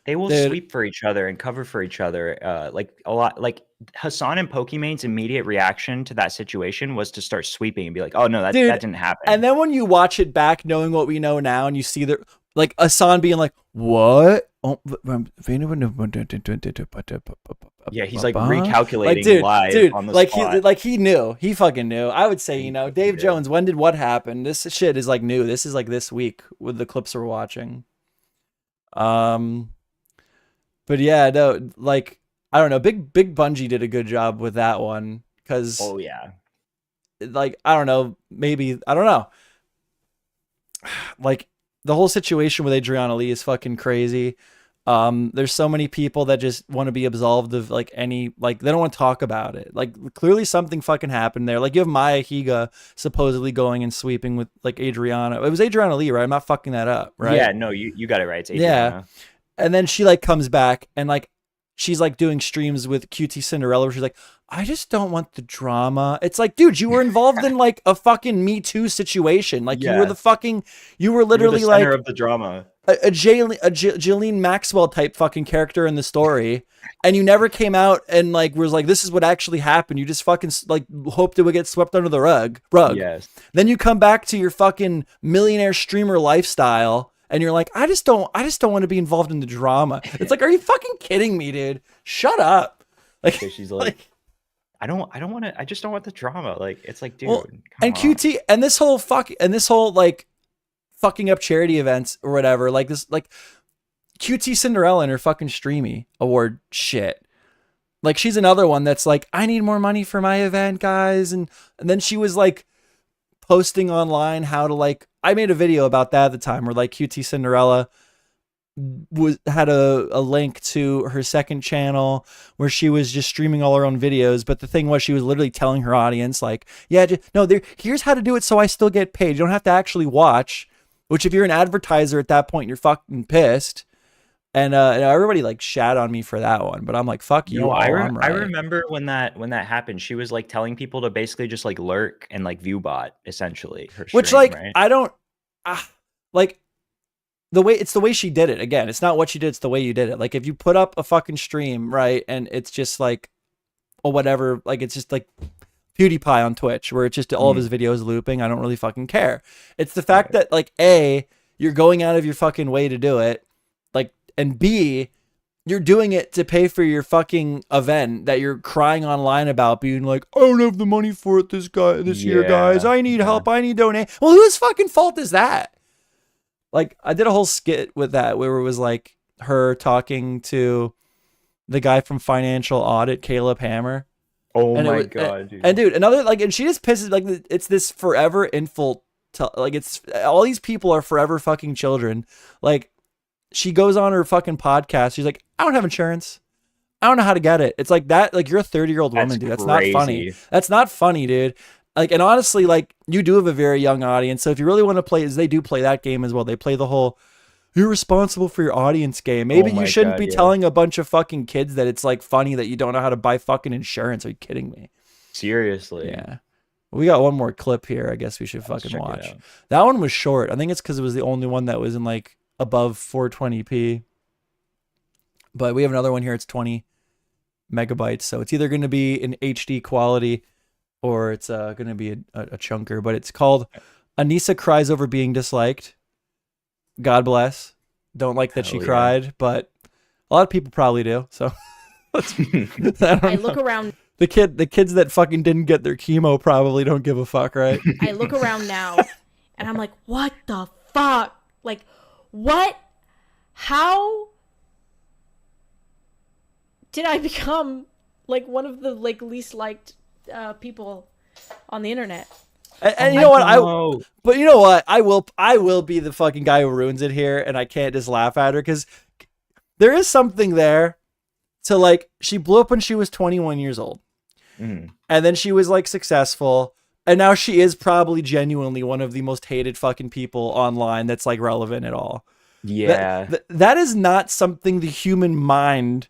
They will sweep for each other and cover for each other. Like a lot, like Hassan and Pokemane's immediate reaction to that situation was to start sweeping and be like, "Oh no, that didn't happen." And then when you watch it back, knowing what we know now, and you see that, like Hassan being like, "What?" Yeah, he's like recalculating live on the spot. He knew. He fucking knew. I would say, you know, Dave Jones, when did what happen? This shit is like new. This is like this week with the clips we're watching. But yeah, no, like I don't know. Big Bungie did a good job with that one because like I don't know, maybe I don't know. Like the whole situation with Adriana Lee is fucking crazy. There's so many people that just want to be absolved of like any, like they don't want to talk about it. Like clearly something fucking happened there. Like you have Maya Higa supposedly going and sweeping with like Adriana. It was Adriana Lee, right? I'm not fucking that up, right? Yeah, no, you got it right. It's Adriana. Yeah. And then she like comes back and like she's like doing streams with QT Cinderella where she's like, I just don't want the drama. It's like, dude, you were involved in like a fucking Me Too situation. Like you were literally the like center of the drama. A Jillian Maxwell type fucking character in the story, and you never came out and like was like, this is what actually happened. You just fucking like hoped it would get swept under the rug. Yes. Then you come back to your fucking millionaire streamer lifestyle, and you're like, I just don't want to be involved in the drama. It's like, are you fucking kidding me, dude? Shut up. Like she's like I just don't want the drama. Like it's like, dude. Well, and QT and this whole like fucking up charity events or whatever, like this, like QT Cinderella and her fucking Streamy award shit. Like she's another one that's like, I need more money for my event, guys, and then she was like posting online how to like, I made a video about that at the time where like QT Cinderella had a link to her second channel where she was just streaming all her own videos, but the thing was she was literally telling her audience like, here's how to do it so I still get paid. You don't have to actually watch. Which if you're an advertiser at that point, you're fucking pissed. And everybody like shat on me for that one, but I'm like, fuck you. I remember when that happened, she was like telling people to basically just like lurk and like view bot essentially. Which stream, like, right? I don't like it's the way she did it. Again, it's not what she did, it's the way you did it. Like if you put up a fucking stream, right, and it's just like, or whatever, like it's just like PewDiePie on Twitch where it's just all of his videos looping. I don't really fucking care. It's the fact that like A, you're going out of your fucking way to do it, like, and B, you're doing it to pay for your fucking event that you're crying online about, being like, I don't have the money for it this year, guys. I need help. I need donate. Well, whose fucking fault is that? Like I did a whole skit with that where it was like her talking to the guy from Financial Audit, Caleb Hammer. Oh And my god, dude. And dude, another like, and she just pisses like it's this forever infant. Like it's all these people are forever fucking children. Like she goes on her fucking podcast. She's like, I don't have insurance. I don't know how to get it. It's like that. Like you're a 30-year-old woman, dude. That's not funny. That's not funny, dude. Like, and honestly, like you do have a very young audience. So if you really want to play, they do play that game as well. They play the whole, you're responsible for your audience game. Maybe you shouldn't be telling a bunch of fucking kids that it's like funny that you don't know how to buy fucking insurance. Are you kidding me? Seriously. Yeah. We got one more clip here. I guess we should fucking watch. That one was short. I think it's because it was the only one that was in like above 420p. But we have another one here. It's 20 megabytes. So it's either going to be in HD quality or it's going to be a chunker. But it's called Anisa Cries Over Being Disliked. God bless. Don't like that she cried, but a lot of people probably do. So I look around. The kids that fucking didn't get their chemo probably don't give a fuck, right? I look around now and I'm like, what the fuck? Like, what? How did I become like one of the like least liked people on the internet? And you know what? But you know what? I will be the fucking guy who ruins it here, and I can't just laugh at her because there is something there. To like, she blew up when she was 21 years old, and then she was like successful, and now she is probably genuinely one of the most hated fucking people online that's like relevant at all. Yeah, that is not something the human mind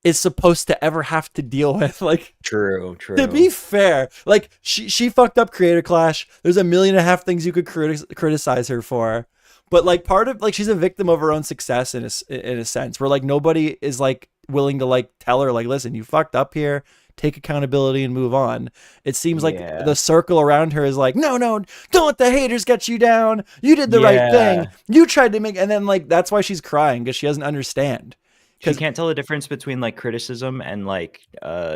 is supposed to ever have to deal with. Like, true. To be fair, like she fucked up Creator Clash. There's 1.5 million things you could criticize her for, but like part of like she's a victim of her own success in a sense where like nobody is like willing to like tell her like, listen, you fucked up here, take accountability and move on. It seems like the circle around her is like, no, don't let the haters get you down. You did the right thing. You tried to make, and then like that's why she's crying because she doesn't understand. She can't tell the difference between like criticism and like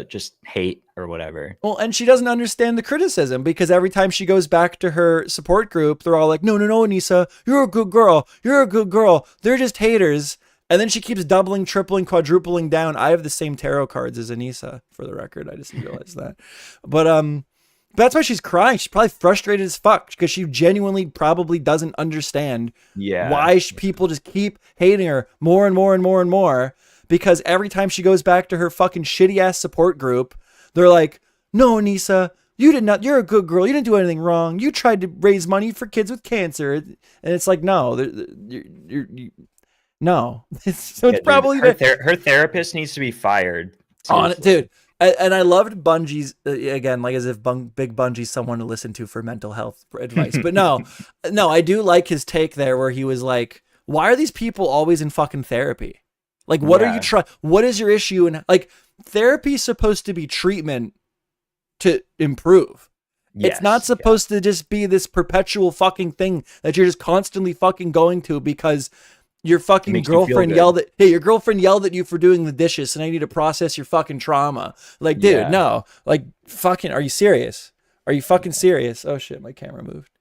just hate or whatever. Well, and she doesn't understand the criticism because every time she goes back to her support group, they're all like, no, Anisa, you're a good girl. You're a good girl. They're just haters. And then she keeps doubling, tripling, quadrupling down. I have the same tarot cards as Anisa, for the record. I just realized that. But that's why she's crying. She's probably frustrated as fuck because she genuinely probably doesn't understand why people just keep hating her more and more and more and more. Because every time she goes back to her fucking shitty ass support group, they're like, no, Anisa, you did not. You're a good girl. You didn't do anything wrong. You tried to raise money for kids with cancer. And it's like, no, no. So it's probably her therapist needs to be fired. On it, dude. And I loved Bungie's again, like as if Big Bungie's someone to listen to for mental health advice. But no, I do like his take there where he was like, why are these people always in fucking therapy? Like, what are you trying? What is your issue? And like, therapy is supposed to be treatment to improve. Yes, it's not supposed to just be this perpetual fucking thing that you're just constantly fucking going to because your fucking girlfriend yelled at your girlfriend yelled at you for doing the dishes, and I need to process your fucking trauma. Like, dude, no. Like, fucking, are you serious? Are you fucking serious? Oh shit, my camera moved.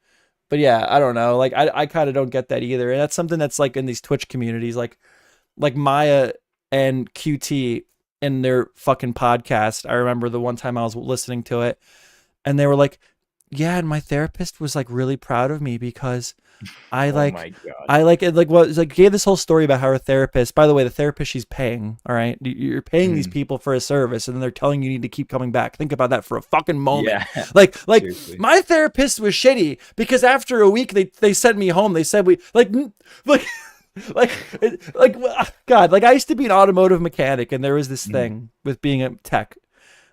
But yeah, I don't know. Like, I kind of don't get that either. And that's something that's like in these Twitch communities, like Maya and QT in their fucking podcast. I remember the one time I was listening to it, and they were like, yeah, and my therapist was like really proud of me because I gave this whole story about how her therapist, by the way, the therapist she's paying, all right, you're paying these people for a service and then they're telling you need to keep coming back. Think about that for a fucking moment. Yeah. Like seriously. My therapist was shitty because after a week they sent me home. They said God, like I used to be an automotive mechanic, and there was this thing with being a tech.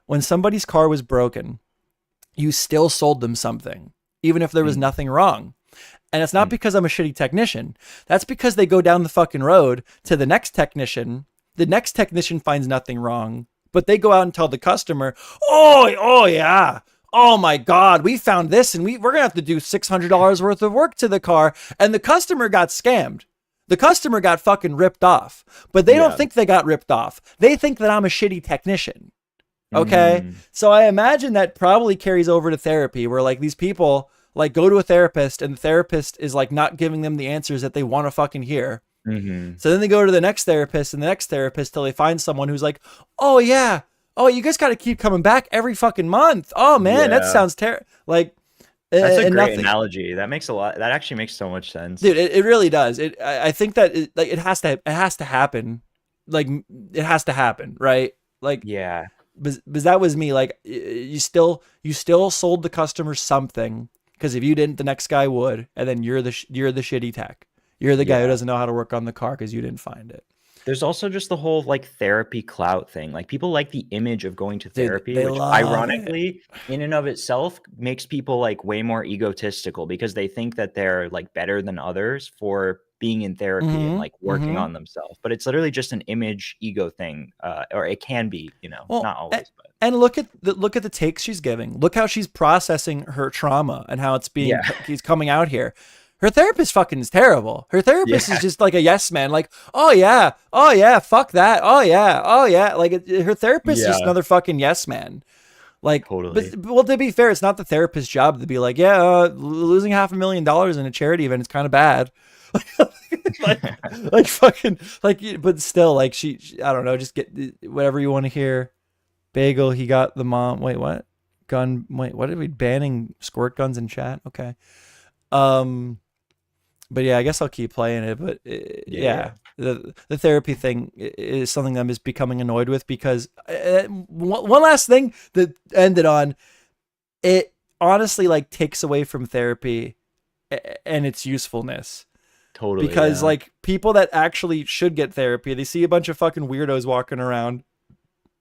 When somebody's car was broken, you still sold them something, even if there was nothing wrong. And it's not because I'm a shitty technician. That's because they go down the fucking road to the next technician. The next technician finds nothing wrong, but they go out and tell the customer, oh yeah. Oh my God, we found this and we're going to have to do $600 worth of work to the car. And the customer got scammed. The customer got fucking ripped off, but they don't think they got ripped off. They think that I'm a shitty technician. Okay. So I imagine that probably carries over to therapy where like these people, like go to a therapist and the therapist is like not giving them the answers that they want to fucking hear. So then they go to the next therapist and the next therapist till they find someone who's like, oh yeah, oh, you guys got to keep coming back every fucking month. Oh man, that sounds terrible. Like, that's a great analogy. That makes a lot. That actually makes so much sense, dude. It really does. I think that it has to happen. Like it has to happen, right? Like yeah. But that was me. Like you still sold the customer something, because if you didn't, the next guy would, and then you're the shitty tech. You're the guy who doesn't know how to work on the car because you didn't find it. There's also just the whole like therapy clout thing. Like people like the image of going to therapy, Dude, which ironically in and of itself makes people like way more egotistical because they think that they're like better than others for being in therapy and like working on themselves. But it's literally just an image ego thing. Or it can be, you know, not always. But. And look at the takes she's giving. Look how she's processing her trauma and how it's being he's coming out here. Her therapist fucking is terrible. Her therapist is just like a yes man. Like, oh yeah, fuck that. Oh yeah. Like her therapist is just another fucking yes man. Like, totally. But well, to be fair, it's not the therapist's job to be like, losing $500,000 in a charity event is kind of bad. like fucking like, but still, like she I don't know, just get whatever you want to hear. Bagel, he got the mom. Wait, what? Gun. Wait, what are we banning squirt guns in chat? Okay. But yeah, I guess I'll keep playing it. But the therapy thing is something I'm just becoming annoyed with because one last thing that ended on it honestly like takes away from therapy and its usefulness. Totally. Because like people that actually should get therapy, they see a bunch of fucking weirdos walking around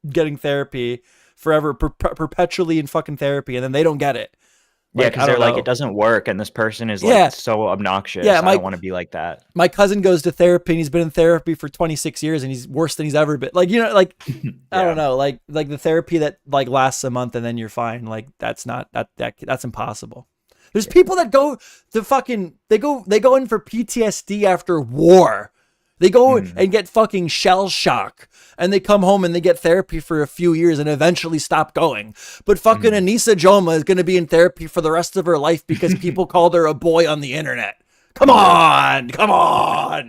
getting therapy forever, perpetually in fucking therapy, and then they don't get it. Yeah, because they're like, it doesn't work, and this person is like so obnoxious. Yeah, I don't want to be like that. My cousin goes to therapy, and he's been in therapy for 26 years, and he's worse than he's ever been. Like, you know, like I don't know, like the therapy that like lasts a month and then you're fine. Like that's impossible. There's people that go to fucking they go in for PTSD after war. They go and get fucking shell shock, and they come home and they get therapy for a few years and eventually stop going. But fucking Anisa Jomha is going to be in therapy for the rest of her life because people called her a boy on the internet. Come on. All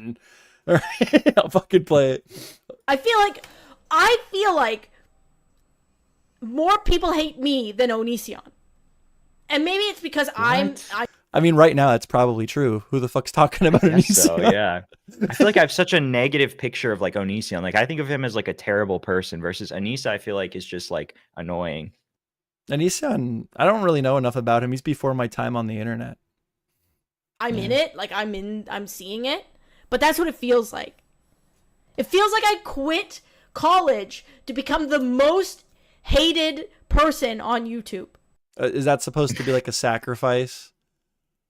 right, I'll fucking play it. I feel like more people hate me than Onision. And maybe it's because I mean, right now, it's probably true. Who the fuck's talking about Onision? So, yeah. I feel like I have such a negative picture of like Onision. Like I think of him as like a terrible person versus Anisa, I feel like is just like annoying. Onision, I don't really know enough about him. He's before my time on the internet. I'm in it. Like I'm seeing it. But that's what it feels like. It feels like I quit college to become the most hated person on YouTube. Is that supposed to be like a sacrifice?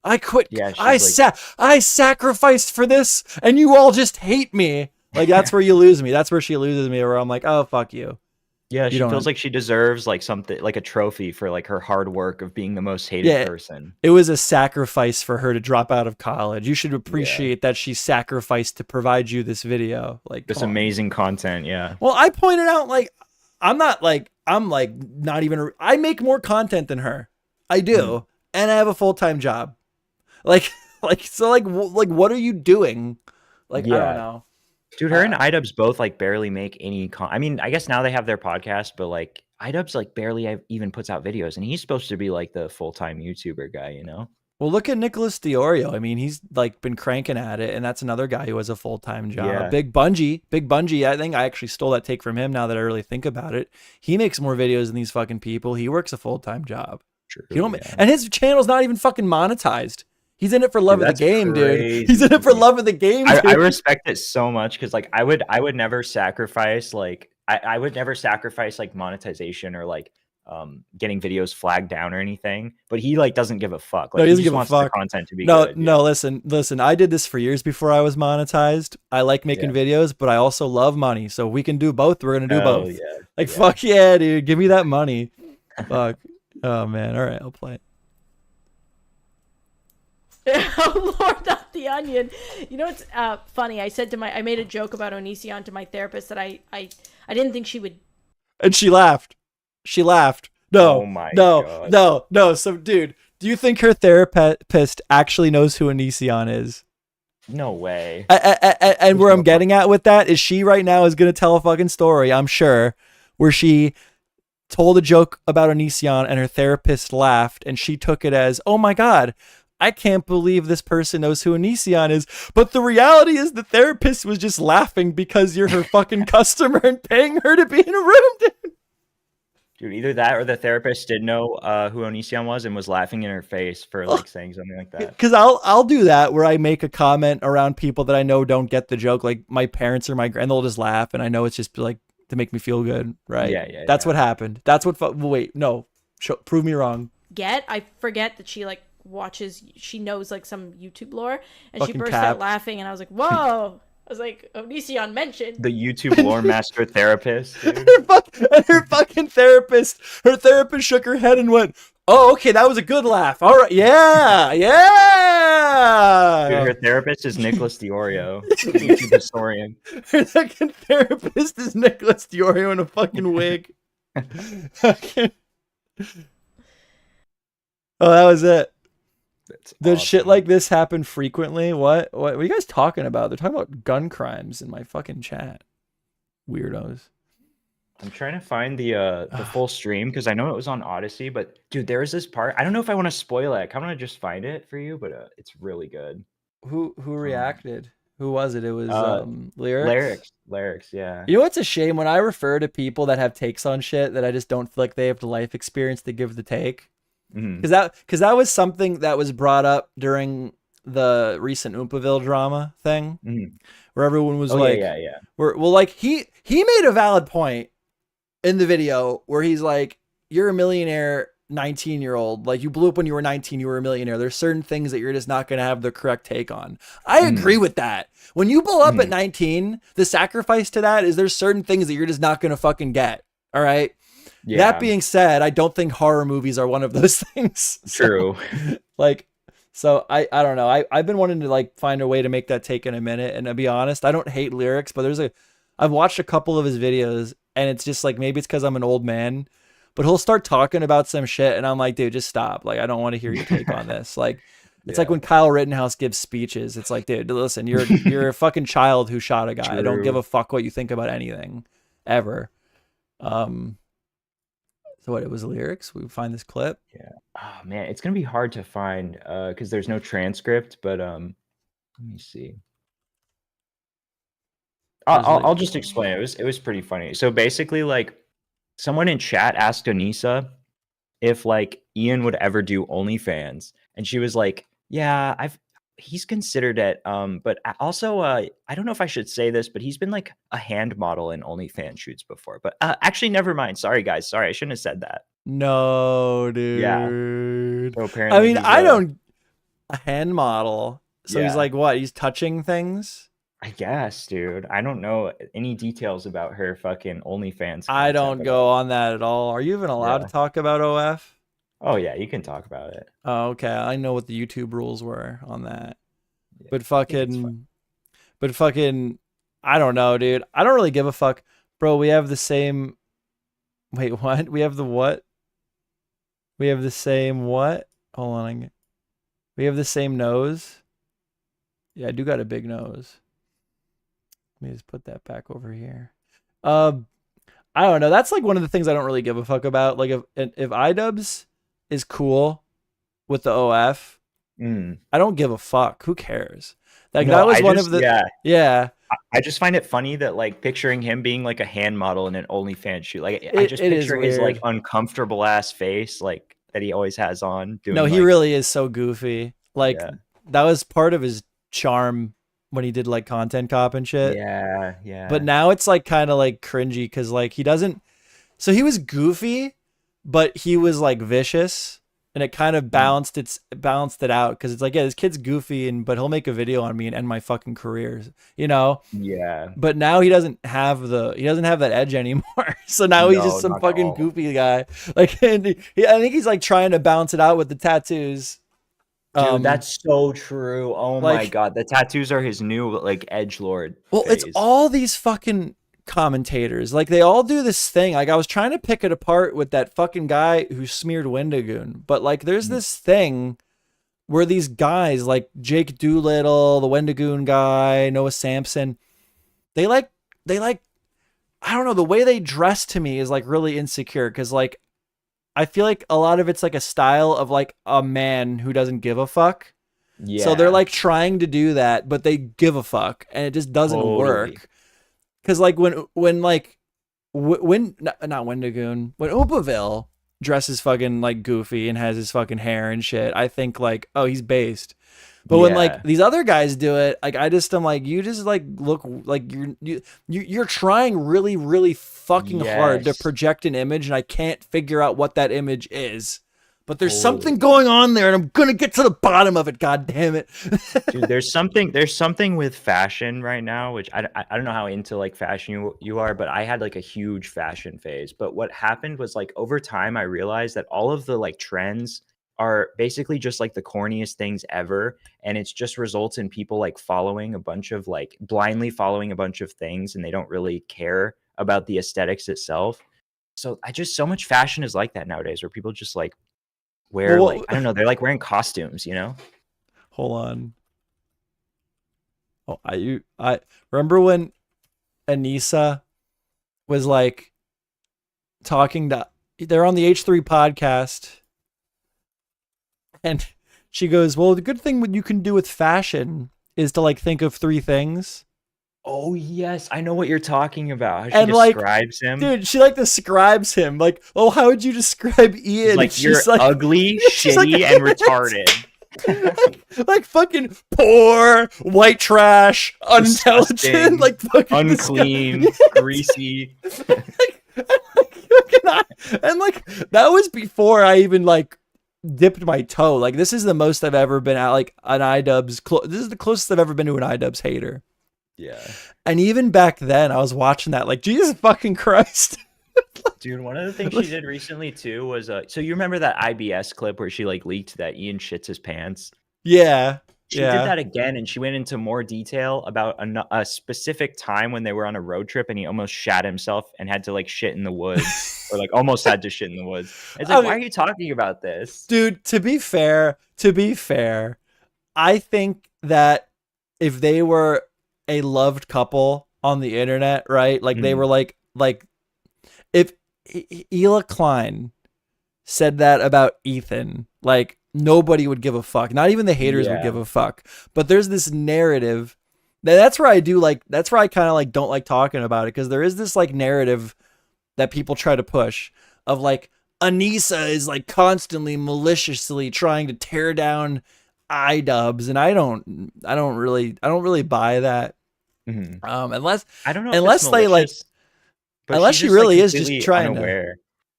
I quit. Yeah, I sacrificed for this, and you all just hate me. Like that's where you lose me. That's where she loses me. Where I'm like, oh fuck you. Yeah, she feels like she deserves like something, like a trophy for like her hard work of being the most hated person. It was a sacrifice for her to drop out of college. You should appreciate that she sacrificed to provide you this video, like this amazing content. Yeah. Well, I pointed out like I make more content than her. I do, and I have a full-time job. Like what are you doing? Like I don't know. Dude, her and Idubbbz both like barely make any I mean, I guess now they have their podcast, but like Idubbbz like barely even puts out videos, and he's supposed to be like the full-time YouTuber guy, you know? Well, look at Nicholas Diorio. I mean, he's like been cranking at it, and that's another guy who has a full-time job. Yeah. Big Bungie. I think I actually stole that take from him now that I really think about it. He makes more videos than these fucking people. He works a full-time job. True, and his channel's not even fucking monetized. He's in it for love of the game, crazy. Dude. He's in it for love of the game. Dude. I respect it so much because like I would never sacrifice like I would never sacrifice like monetization or like getting videos flagged down or anything. But he like doesn't give a fuck. Like, no, he doesn't just give wants a fuck. The content to be good. No, listen. I did this for years before I was monetized. I like making videos, but I also love money. So we can do both. We're gonna do both. Yeah. Fuck yeah, dude. Give me that money. Fuck. Oh man. All right, I'll play it. Oh Lord, not the onion. You know what's funny? I made a joke about Onision to my therapist that I didn't think she would. And she laughed. No, oh my God. No. So dude, Do you think her therapist actually knows who Onision is? No way. And where I'm getting at with that is she right now is going to tell a fucking story, I'm sure, where she told a joke about Onision and her therapist laughed and she took it as, oh my God, I can't believe this person knows who Onision is. But the reality is the therapist was just laughing because you're her fucking customer and paying her to be in a room, dude. Dude, either that or the therapist did know who Onision was and was laughing in her face for like saying something like that. Because I'll do that where I make a comment around people that I know don't get the joke, like my parents or my grand, they'll just laugh, and I know it's just like to make me feel good, right? Yeah. That's what happened. That's what. Wait, no, prove me wrong. I forget that she like watches. She knows like some YouTube lore, and Fucking she burst cap. out laughing, and I was like, whoa. I was like, Onision mentioned. The YouTube lore master therapist. Dude. Her fucking therapist. Her therapist shook her head and went, "Oh, okay, that was a good laugh. All right, yeah." Dude, her therapist is Nicholas Diorio, YouTube historian. Her fucking therapist is Nicholas Diorio in a fucking wig. Oh, that was it. Does awesome. shit like this happen frequently? What are you guys talking about? They're talking about gun crimes in my fucking chat. Weirdos. I'm trying to find the full stream because I know it was on Odyssey, but dude, there was this part. I don't know if I want to spoil it. I kind of want to just find it for you, but it's really good. Who reacted? Who was it? It was Lyrics. Lyrics, yeah. You know what's a shame when I refer to people that have takes on shit that I just don't feel like they have the life experience to give the take. Because that was something that was brought up during the recent Oompaville drama thing, where everyone was he made a valid point in the video where he's like, you're a millionaire 19-year-old, like you blew up when you were 19, you were a millionaire. There's certain things that you're just not going to have the correct take on. I agree with that. When you blow up at 19, the sacrifice to that is there's certain things that you're just not going to fucking get. All right. Yeah. That being said, I don't think horror movies are one of those things. True. So I don't know. I've been wanting to like find a way to make that take in a minute. And to be honest, I don't hate Lyrics, but I've watched a couple of his videos and it's just like, maybe it's because I'm an old man, but he'll start talking about some shit. And I'm like, dude, just stop. Like, I don't want to hear your take on this. Like, it's like when Kyle Rittenhouse gives speeches. It's like, dude, listen, you're a fucking child who shot a guy. True. I don't give a fuck what you think about anything ever. So what, it was Lyrics? We find this clip. Yeah. Oh man, it's gonna be hard to find because there's no transcript. But let me see. I'll just explain. It was pretty funny. So basically, like, someone in chat asked Anisa if like Ian would ever do OnlyFans, and she was like, "Yeah, he's considered it. But also, I don't know if I should say this, but he's been like a hand model in OnlyFans shoots before. But actually, never mind. Sorry, guys. Sorry, I shouldn't have said that. No, dude. Yeah. So apparently, I mean, I don't a hand model. So he's like, what? He's touching things. I guess, dude. I don't know any details about her fucking OnlyFans. I don't go on that at all. Are you even allowed to talk about OF? Oh yeah, you can talk about it. Oh, okay. I know what the YouTube rules were on that. Yeah, but fucking, I don't know, dude. I don't really give a fuck. Bro, we have the same. Wait, what? We have the what? We have the same what? Hold on. We have the same nose. Yeah, I do got a big nose. Let me just put that back over here. I don't know. That's like one of the things I don't really give a fuck about. Like if Idubbbz is cool with the OF, I don't give a fuck. Who cares? Like that was one of the yeah. I just find it funny that like picturing him being like a hand model in an OnlyFans shoot. Like I just picture his like uncomfortable ass face like that he always has on. No, he really is so goofy. Like that was part of his charm when he did like Content Cop and shit. Yeah. But now it's like kind of like cringy because like he doesn't. So he was goofy, but he was like vicious, and it kind of balanced it out because it's like, yeah, this kid's goofy, but he'll make a video on me and end my fucking career, you know? Yeah. But now he doesn't have that edge anymore. So now he's just some fucking goofy guy. Like, and I think he's like trying to balance it out with the tattoos. Dude, that's so true. Oh my god, the tattoos are his new like edgelord. Well, phase. It's all these fucking commentators. Like they all do this thing. Like I was trying to pick it apart with that fucking guy who smeared Wendigoon, but like there's this thing where these guys like Jake Doolittle, the Wendigoon guy, Noah Sampson, they like I don't know, the way they dress to me is like really insecure because like I feel like a lot of it's like a style of like a man who doesn't give a fuck. Yeah. So they're like trying to do that, but they give a fuck and it just doesn't work. Cause like when not Wendigoon, when Oopaville dresses fucking like goofy and has his fucking hair and shit, I think like, oh, he's based. But when like these other guys do it, like I'm like, you just like look like you're trying really, really fucking hard to project an image, and I can't figure out what that image is. But there's something going on there, and I'm gonna get to the bottom of it. God damn it, dude! There's something with fashion right now, which I don't know how into like fashion you are, but I had like a huge fashion phase. But what happened was like over time, I realized that all of the like trends are basically just like the corniest things ever, and it's just results in people like following a bunch of like blindly following a bunch of things, and they don't really care about the aesthetics itself. So so much fashion is like that nowadays, where people just like wear like I don't know, they're like wearing costumes, you know. Hold on. Oh, I remember when Anisa was like talking to, they're on the H3 podcast, and she goes, well, the good thing what you can do with fashion is to like think of three things. Oh yes, I know what you're talking about. How she and describes him. Dude, she like describes him like, oh, how would you describe Ian? Like you're like, ugly, shitty, like, and retarded. like fucking poor, white trash, unintelligent, disgusting, like fucking unclean, greasy. And like that was before I even like dipped my toe. Like this is the most I've ever been at like an Idubbbz. This is the closest I've ever been to an Idubbbz hater. Yeah. And even back then I was watching that like, Jesus fucking Christ. Dude, one of the things she did recently too was so you remember that IBS clip where she like leaked that Ian shits his pants? Yeah. She did that again, and she went into more detail about a specific time when they were on a road trip and he almost shat himself and had to like shit in the woods or like almost had to shit in the woods. It's like, why are you talking about this? Dude, to be fair, I think that if they were a loved couple on the internet, right? Like they were like if Hila Klein said that about Ethan, like nobody would give a fuck. Not even the haters would give a fuck. But there's this narrative that's where I kind of like don't like talking about it, because there is this like narrative that people try to push of like Anisa is like constantly maliciously trying to tear down Idubbbz, and I don't really buy that. Unless I don't know unless they like unless she really is just trying unaware.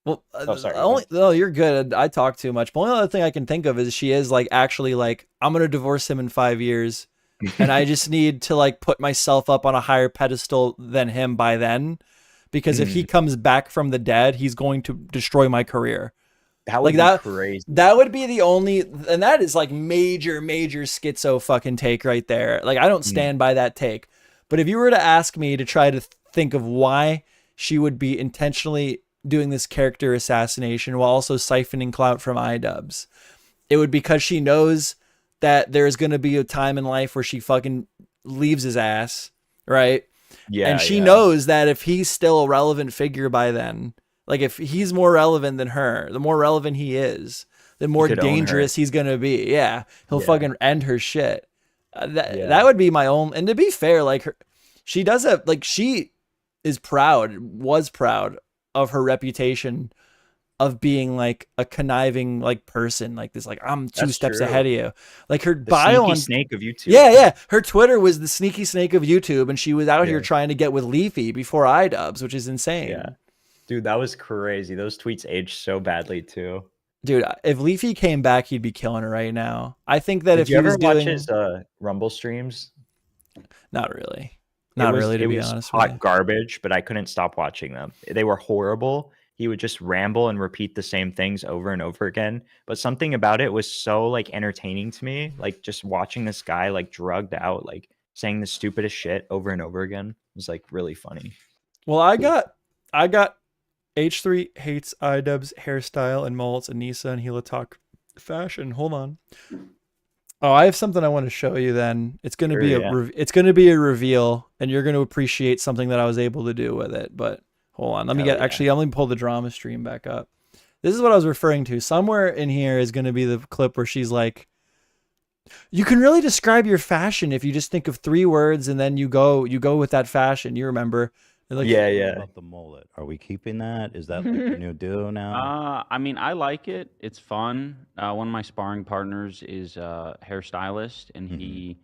to. Well, sorry. You're good. I talk too much. The only other thing I can think of is she is like actually like, I'm gonna divorce him in 5 years, and I just need to like put myself up on a higher pedestal than him by then, because if he comes back from the dead, he's going to destroy my career. That would be crazy. That would be the only, and that is like major schizo fucking take right there. Like I don't stand by that take. But if you were to ask me to try to think of why she would be intentionally doing this character assassination while also siphoning clout from Idubbbz, it would be because she knows that there's going to be a time in life where she fucking leaves his ass, right? Yeah. And she knows that if he's still a relevant figure by then, like if he's more relevant than her, the more relevant he is, the more dangerous he's going to be. Yeah. He'll fucking end her shit. That would be my own. And to be fair, like she does have, like, she was proud of her reputation of being like a conniving like person, like this, like I'm two steps ahead of you. Like her bio on snake of YouTube. Yeah. Her Twitter was the sneaky snake of YouTube, and she was out here trying to get with Leafy before Idubbbz, which is insane. Yeah. Dude, that was crazy. Those tweets aged so badly too. Dude, if Leafy came back, he'd be killing it right now. I think that if you ever watch his Rumble streams, not really. Not really, to be honest. Hot garbage, but I couldn't stop watching them. They were horrible. He would just ramble and repeat the same things over and over again. But something about it was so like entertaining to me. Like just watching this guy like drugged out, like saying the stupidest shit over and over again was like really funny. Well, I got H3 hates Idubbbz hairstyle and mullets, Anisa and Hila talk fashion. Hold on. Oh, I have something I want to show you. Then it's going to be it's going to be a reveal, and you're going to appreciate something that I was able to do with it. But hold on, let me pull the drama stream back up. This is what I was referring to. Somewhere in here is going to be the clip where she's like, "You can really describe your fashion if you just think of 3 words and then you go with that fashion." You remember? Like, yeah. About the mullet, are we keeping that? Is that like the new duo now? I mean, I like it. It's fun. One of my sparring partners is a hairstylist, and he,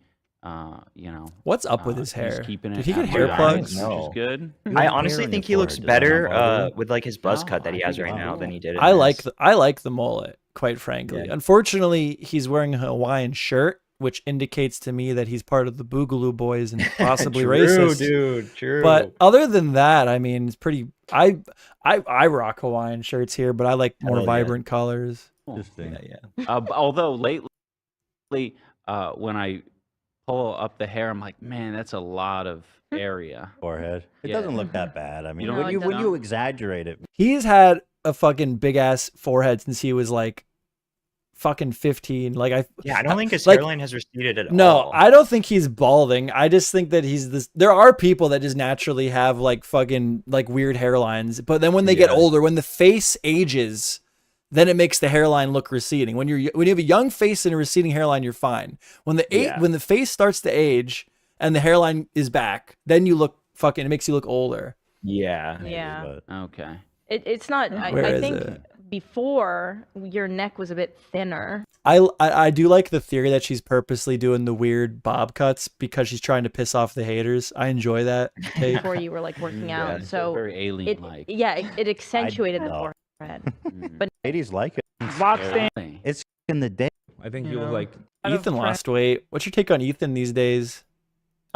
what's up with his hair? Did he get hair plugs? Which is good. I honestly think he looks better with like his buzz cut that he has right now than he did. I like the mullet, quite frankly. Yeah. Unfortunately, he's wearing a Hawaiian shirt, which indicates to me that he's part of the Boogaloo Boys and possibly racist. True. But other than that, I mean, it's pretty. I rock Hawaiian shirts here, but I like more vibrant colors. Interesting. Yeah. Although lately, when I pull up the hair, I'm like, man, that's a lot of area. Forehead. It doesn't look that bad. I mean, No, when you exaggerate it. He's had a fucking big ass forehead since he was like fucking 15. Like I don't think his hairline has receded at all. No, I don't think he's balding. I just think that he's this. There are people that just naturally have like fucking like weird hairlines, but then when they get older, when the face ages, then it makes the hairline look receding. When you have a young face and a receding hairline, you're fine. When the face starts to age and the hairline is back, then you look fucking. It makes you look older. Yeah. Yeah. Okay. It's not. I think before your neck was a bit thinner. I do like the theory that she's purposely doing the weird bob cuts because she's trying to piss off the haters. I enjoy that. Before you were like working out, so very alien-like. It accentuated the forehead. But ladies like it. It's in the day. I think he was like Ethan lost weight. What's your take on Ethan these days?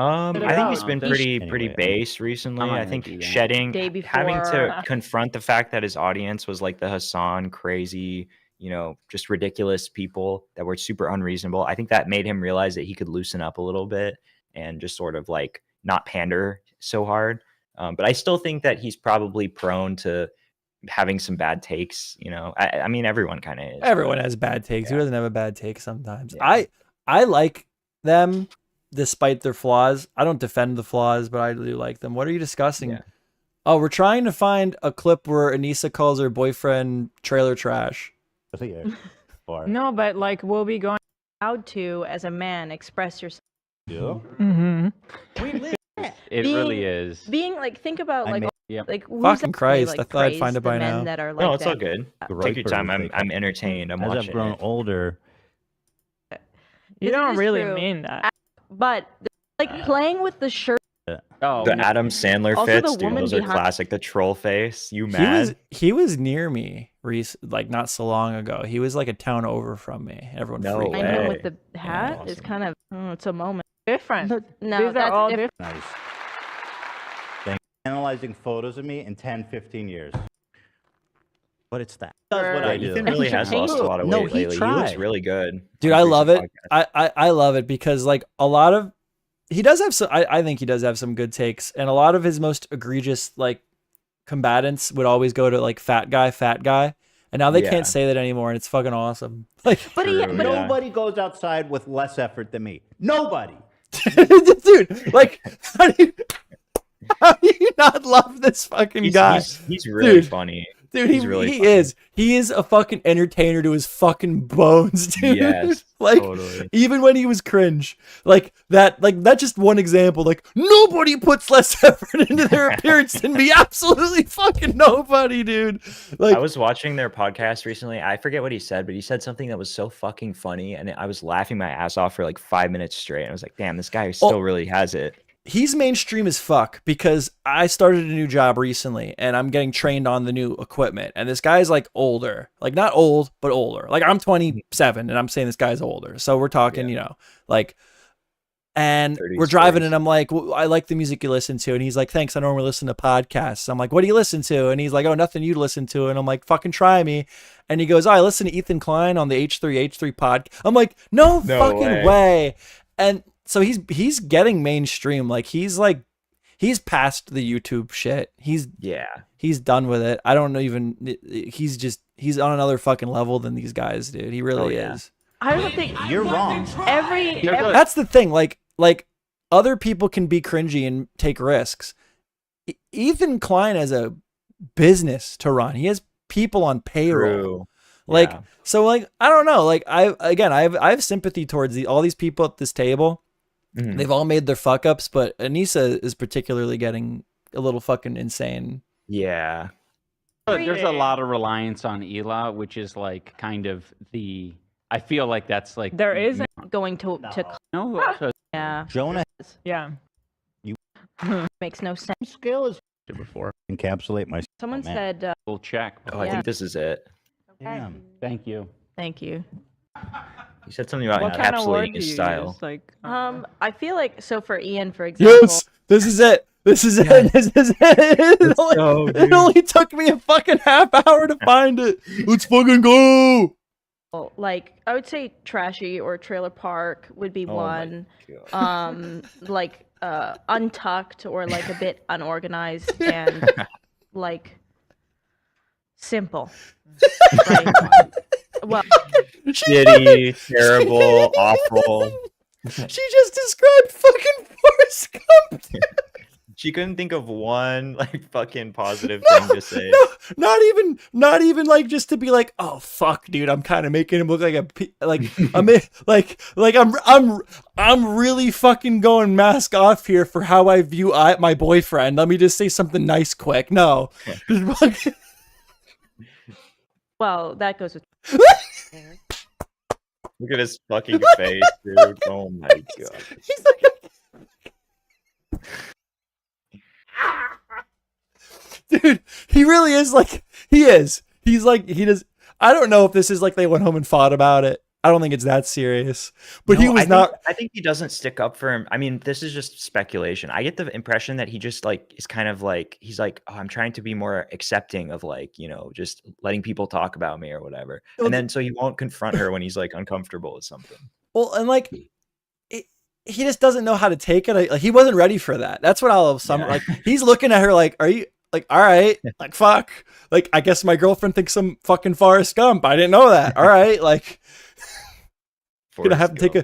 I think he's been pretty base recently. I think shedding, having to confront the fact that his audience was like the Hassan crazy, just ridiculous people that were super unreasonable. I think that made him realize that he could loosen up a little bit and just sort of like not pander so hard. But I still think that he's probably prone to having some bad takes. I mean, everyone kind of is. Everyone has bad takes. Who doesn't have a bad take sometimes? Yeah. I like them. Despite their flaws. I don't defend the flaws, but I do like them. What are you discussing? Yeah. Oh, we're trying to find a clip where Anisa calls her boyfriend trailer trash. No, but like we'll be going out to, as a man, express yourself. Yeah. Mm-hmm. It really is. Being like, think about like fucking Christ. I thought I'd find it by now. That are like no, it's all good. Take your time. I'm entertained. I'm watching. As I've grown older. You don't really mean that. But like playing with the shirt. Oh, the Adam Sandler fits, dude. Those are classic. The troll face. You mad? He was near me, like not so long ago. He was like a town over from me. Everyone freaked out. I know with the hat is kind of it's a moment. Different. No, that's all different. Nice. Analyzing photos of me in 10, 15 years. But it's that. That's what I do. Ethan really has lost a lot of weight lately. He looks really good. Dude, I love it. I love it because like a lot of he does have some I think he does have some good takes, and a lot of his most egregious like combatants would always go to like fat guy, and now they can't say that anymore, and it's fucking awesome. Like but nobody goes outside with less effort than me. Nobody. Dude, like how do you not love this fucking guy? He's really funny. Dude, he is a fucking entertainer to his fucking bones, dude. Yes, like totally. Even when he was cringe, like that's just one example. Like nobody puts less effort into their appearance than me. Absolutely fucking nobody, dude. Like I was watching their podcast recently. I forget what he said, but he said something that was so fucking funny, and I was laughing my ass off for like 5 minutes straight. I was like, damn, this guy still really has it. He's mainstream as fuck because I started a new job recently and I'm getting trained on the new equipment. And this guy's like older, like not old, but older. Like I'm 27 and I'm saying this guy's older. So we're talking, and we're driving and I'm like, well, I like the music you listen to. And he's like, thanks. I normally listen to podcasts. I'm like, what do you listen to? And he's like, oh, nothing you listen to. And I'm like, fucking try me. And he goes, oh, I listen to Ethan Klein on the H3 pod. I'm like, no fucking way. And so he's getting mainstream. Like he's he's past the YouTube shit. He's done with it. I don't know even. He's on another fucking level than these guys, dude. He really is. I don't think You're wrong. every That's the thing. Like other people can be cringy and take risks. Ethan Klein has a business to run. He has people on payroll. Like, so like, I don't know. Like I have sympathy towards all these people at this table. Mm-hmm. They've all made their fuck ups, but Anisa is particularly getting a little fucking insane. Yeah. There's a lot of reliance on Ela, which is like kind of the. I feel like that's like there is going to no. yeah. Jonah. Yeah. Makes no sense. Scale is before encapsulate my. Someone said. We'll check. Oh, I think this is it. Yeah. Thank you. Thank you. You said something about What kind of word encapsulating do his you style. use? Like, I feel like so for Ian, for example. Yes, this is it. This is it. This is it. It only took me a fucking half hour to find it. Let's fucking go. Like I would say trashy or trailer park would be one. Like untucked or like a bit unorganized and like simple. Right? Well, shitty, terrible, awful. She just described fucking Forrest Gump. She couldn't think of one like fucking positive thing to say. No, not even like just to be like, oh fuck, dude, I'm kind of making him look like I'm really fucking going mask off here for how I view my boyfriend. Let me just say something nice quick. No. well, that goes with. Look at his fucking face, dude. Oh my god. He's like. Dude, he really is like he is. He's like he does. I don't know if this is like they went home and fought about it. I don't think it's that serious. But he was not. I think he doesn't stick up for him. I mean, this is just speculation. I get the impression that he just like is kind of like he's like, oh, I'm trying to be more accepting of like just letting people talk about me or whatever. And then so he won't confront her when he's like uncomfortable with something. Well, and like. He just doesn't know how to take it. Like, he wasn't ready for that. That's what I'll like. He's looking at her like, "Are you like all right? Like fuck. Like I guess my girlfriend thinks I'm fucking Forrest Gump. I didn't know that. All right, like gonna have to take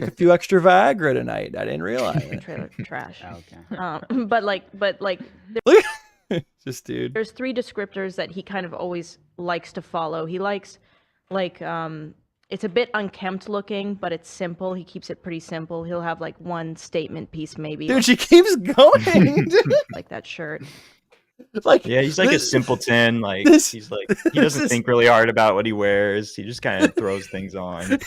a few extra Viagra tonight. I didn't realize it. Trailer trash. Okay. But like, just dude. There's 3 descriptors that he kind of always likes to follow. He likes like it's a bit unkempt looking, but it's simple. He keeps it pretty simple. He'll have like one statement piece maybe. Dude, she keeps going. Like that shirt. Like yeah, he's like a simpleton. Like he's like he doesn't think really hard about what he wears. He just kind of throws things on.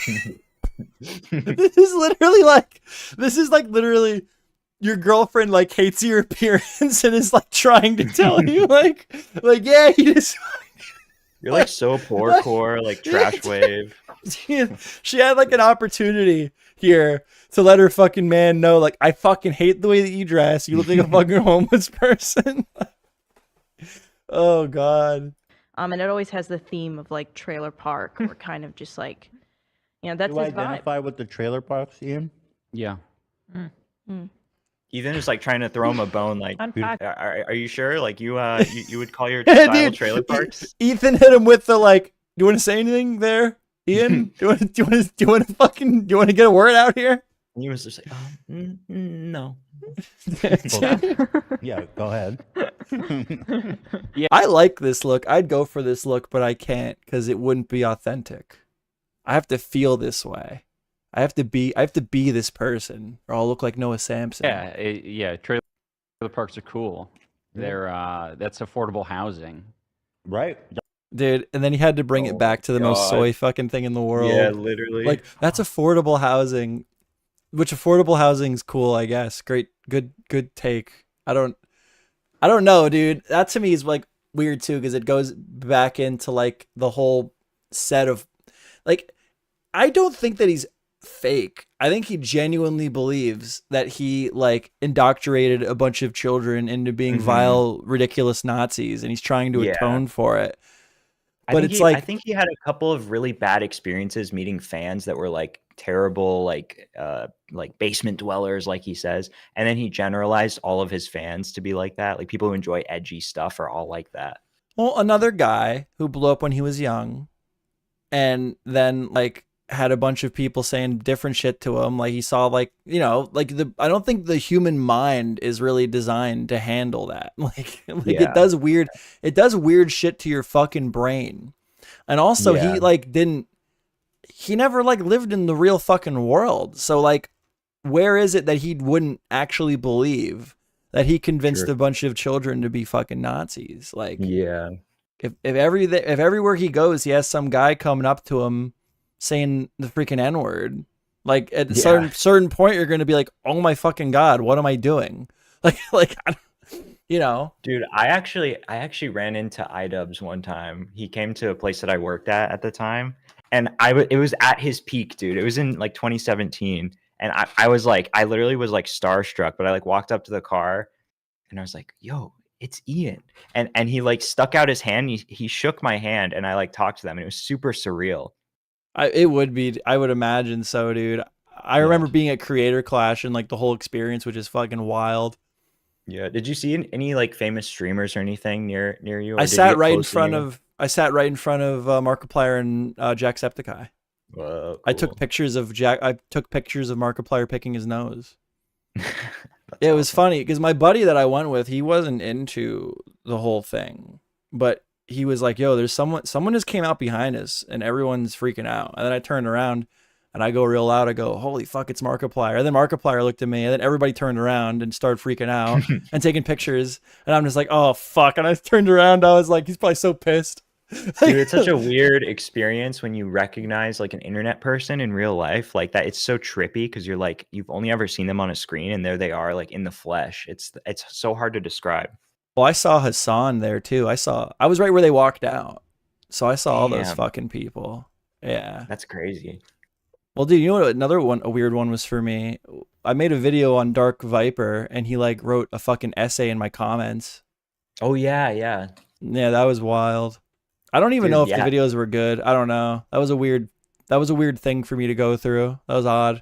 This is like literally your girlfriend like hates your appearance and is like trying to tell you like yeah, he just. You're like so poor core, like trash wave. She had like an opportunity here to let her fucking man know, like, I fucking hate the way that you dress. You look like a fucking homeless person. Oh god. And it always has the theme of like trailer park or kind of just like, that's Do you his identify vibe. with the trailer parks, Ian? Yeah. Ethan is like trying to throw him a bone. Like, are you sure? Like you would call your Yeah, style dude, trailer parks? Ethan hit him with the like, do you want to say anything there, Ian? do you want to get a word out here? And he was just like, no. Yeah, go ahead. Yeah. I like this look. I'd go for this look, but I can't because it wouldn't be authentic. I have to feel this way. I have to be this person, or I'll look like Noah Sampson. Yeah, trailer parks are cool. They're that's affordable housing. Right. Dude, and then he had to bring it back to the most soy fucking thing in the world. Yeah, literally. Like, that's affordable housing, which affordable housing's cool, I guess. Great, good take. I don't know, dude. That to me is like weird too, because it goes back into like the whole set of like, I don't think that he's fake. I think he genuinely believes that he like indoctrinated a bunch of children into being vile, ridiculous Nazis, and he's trying to atone for it. But it's like, I think he had a couple of really bad experiences meeting fans that were like terrible like basement dwellers, like he says, and then he generalized all of his fans to be like that. Like people who enjoy edgy stuff are all like that. Well, another guy who blew up when he was young, and then like had a bunch of people saying different shit to him. Like he saw like, you know, like I don't think the human mind is really designed to handle that. Like Yeah. it does weird shit to your fucking brain. And also Yeah. he never like lived in the real fucking world. So like, where is it that he wouldn't actually believe that he convinced Sure. a bunch of children to be fucking Nazis? Like, Yeah. if everywhere he goes, he has some guy coming up to him saying the freaking N-word. Like at a certain point, you're going to be like, oh my fucking God, what am I doing? Like, you know, Dude, I actually ran into Idubbbz one time. He came to a place that I worked at the time, and it was at his peak, dude. It was in like 2017, and I was like, I literally was like starstruck. But I like walked up to the car, and I was like, yo, it's Ian. And he like stuck out his hand. He shook my hand, and I like talked to them, and it was super surreal. I would imagine so, dude. I remember being at Creator Clash and like the whole experience, which is fucking wild. Yeah. Did you see any like famous streamers or anything near you? Or I did you sat get right in close to front anyone? of Markiplier and Jacksepticeye. Whoa, I took cool. pictures of Markiplier picking his nose. That's It was awesome. funny because my buddy that I went with, he wasn't into the whole thing, but he was like, yo, there's someone just came out behind us and everyone's freaking out. And then I turned around and I go real loud. I go, holy fuck, it's Markiplier. And then Markiplier looked at me and then everybody turned around and started freaking out and taking pictures. And I'm just like, oh fuck. And I turned around. I was like, he's probably so pissed. Dude, it's such a weird experience when you recognize like an internet person in real life like that. It's so trippy because you're like, you've only ever seen them on a screen and there they are like in the flesh. It's so hard to describe. Well, I saw Hassan there too. I was right where they walked out. So I saw all those Damn. fucking people. Yeah. That's crazy. Well, dude, you know what another one, a weird one was for me? I made a video on Dark Viper and he like wrote a fucking essay in my comments. Oh yeah, yeah. Yeah, that was wild. I don't even Dude, know if yeah. the videos were good. I don't know. That was a weird thing for me to go through. That was odd.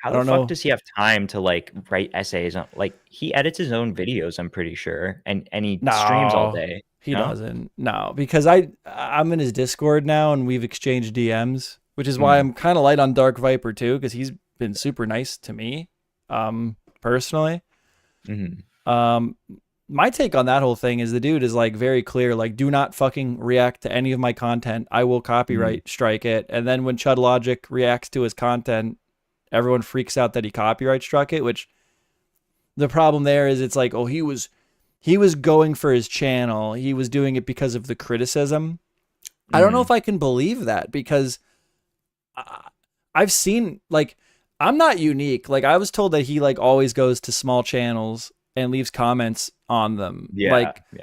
How I the don't fuck know. does he have time to like write essays on like he edits his own videos, I'm pretty sure. And he streams all No, day. he No? doesn't. No, because I'm in his Discord now and we've exchanged DMs, which is why I'm kind of light on Dark Viper too, because he's been super nice to me, personally. My take on that whole thing is the dude is like very clear, like do not fucking react to any of my content. I will copyright strike it. And then when Chud Logic reacts to his content, everyone freaks out that he copyright struck it, which the problem there is it's like, oh, he was going for his channel. He was doing it because of the criticism. I don't know if I can believe that because I've seen like, I'm not unique. Like I was told that he like always goes to small channels and leaves comments on them.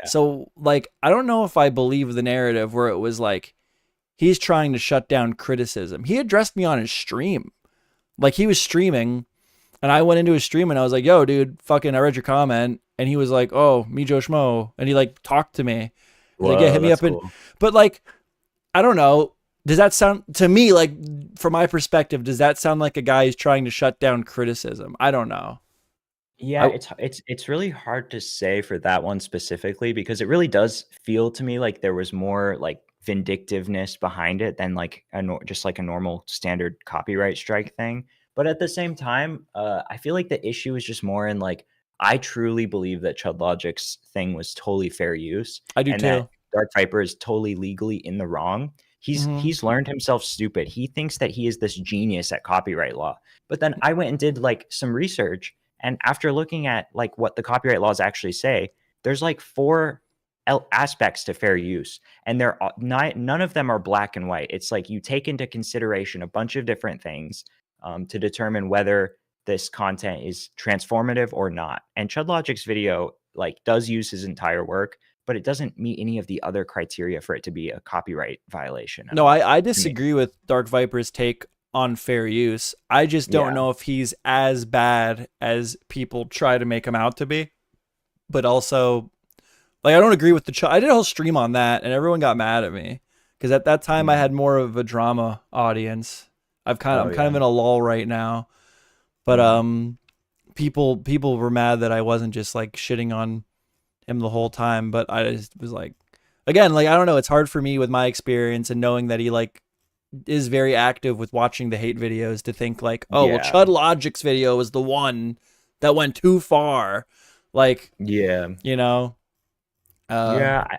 So like, I don't know if I believe the narrative where it was like, he's trying to shut down criticism. He addressed me on his stream. Like he was streaming and I went into his stream and I was like, yo, dude, fucking, I read your comment. And he was like, oh, MeJoeShmoe. And he like talked to me. He's like, yeah, hit me up. Cool. But like, I don't know. Does that sound to me like, from my perspective, does that sound like a guy who's trying to shut down criticism? I don't know. Yeah, it's really hard to say for that one specifically because it really does feel to me like there was more like vindictiveness behind it than like just like a normal standard copyright strike thing. But at the same time, I feel like the issue is just more in like I truly believe that Chud Logic's thing was totally fair use. I do and too. That Dark Viper is totally legally in the wrong. He's learned himself stupid. He thinks that he is this genius at copyright law. But then I went and did like some research. And after looking at like what the copyright laws actually say, there's like 4 aspects to fair use, and none of them are black and white. It's like you take into consideration a bunch of different things to determine whether this content is transformative or not. And Chud Logic's video like does use his entire work, but it doesn't meet any of the other criteria for it to be a copyright violation. No, I disagree with Dark Viper's take on fair use. I just don't know if he's as bad as people try to make him out to be. But also, like, I don't agree with I did a whole stream on that and everyone got mad at me because at that time I had more of a drama audience. I'm kind of in a lull right now, but people were mad that I wasn't just like shitting on him the whole time. But I just was like, again, like I don't know. It's hard for me with my experience and knowing that he like is very active with watching the hate videos to think like, oh well, Chud Logic's video is the one that went too far. Like, yeah, you know, I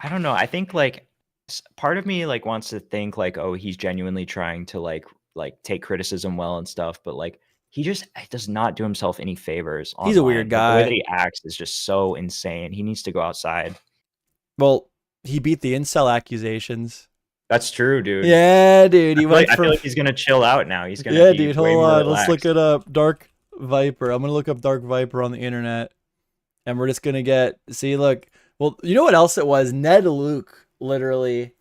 don't know. I think like part of me like wants to think like, oh, he's genuinely trying to like take criticism well and stuff, but like he does not do himself any favors online. He's a weird guy. Like, the way that he acts is just so insane. He needs to go outside. Well, he beat the incel accusations. That's true, dude. Yeah, dude. I feel like he's gonna chill out now. He's gonna be dude. way Hold more on. relaxed. Let's look it up. Dark Viper. I'm gonna look up Dark Viper on the internet, and we're just gonna look. Well, you know what else it was? Ned Luke, literally,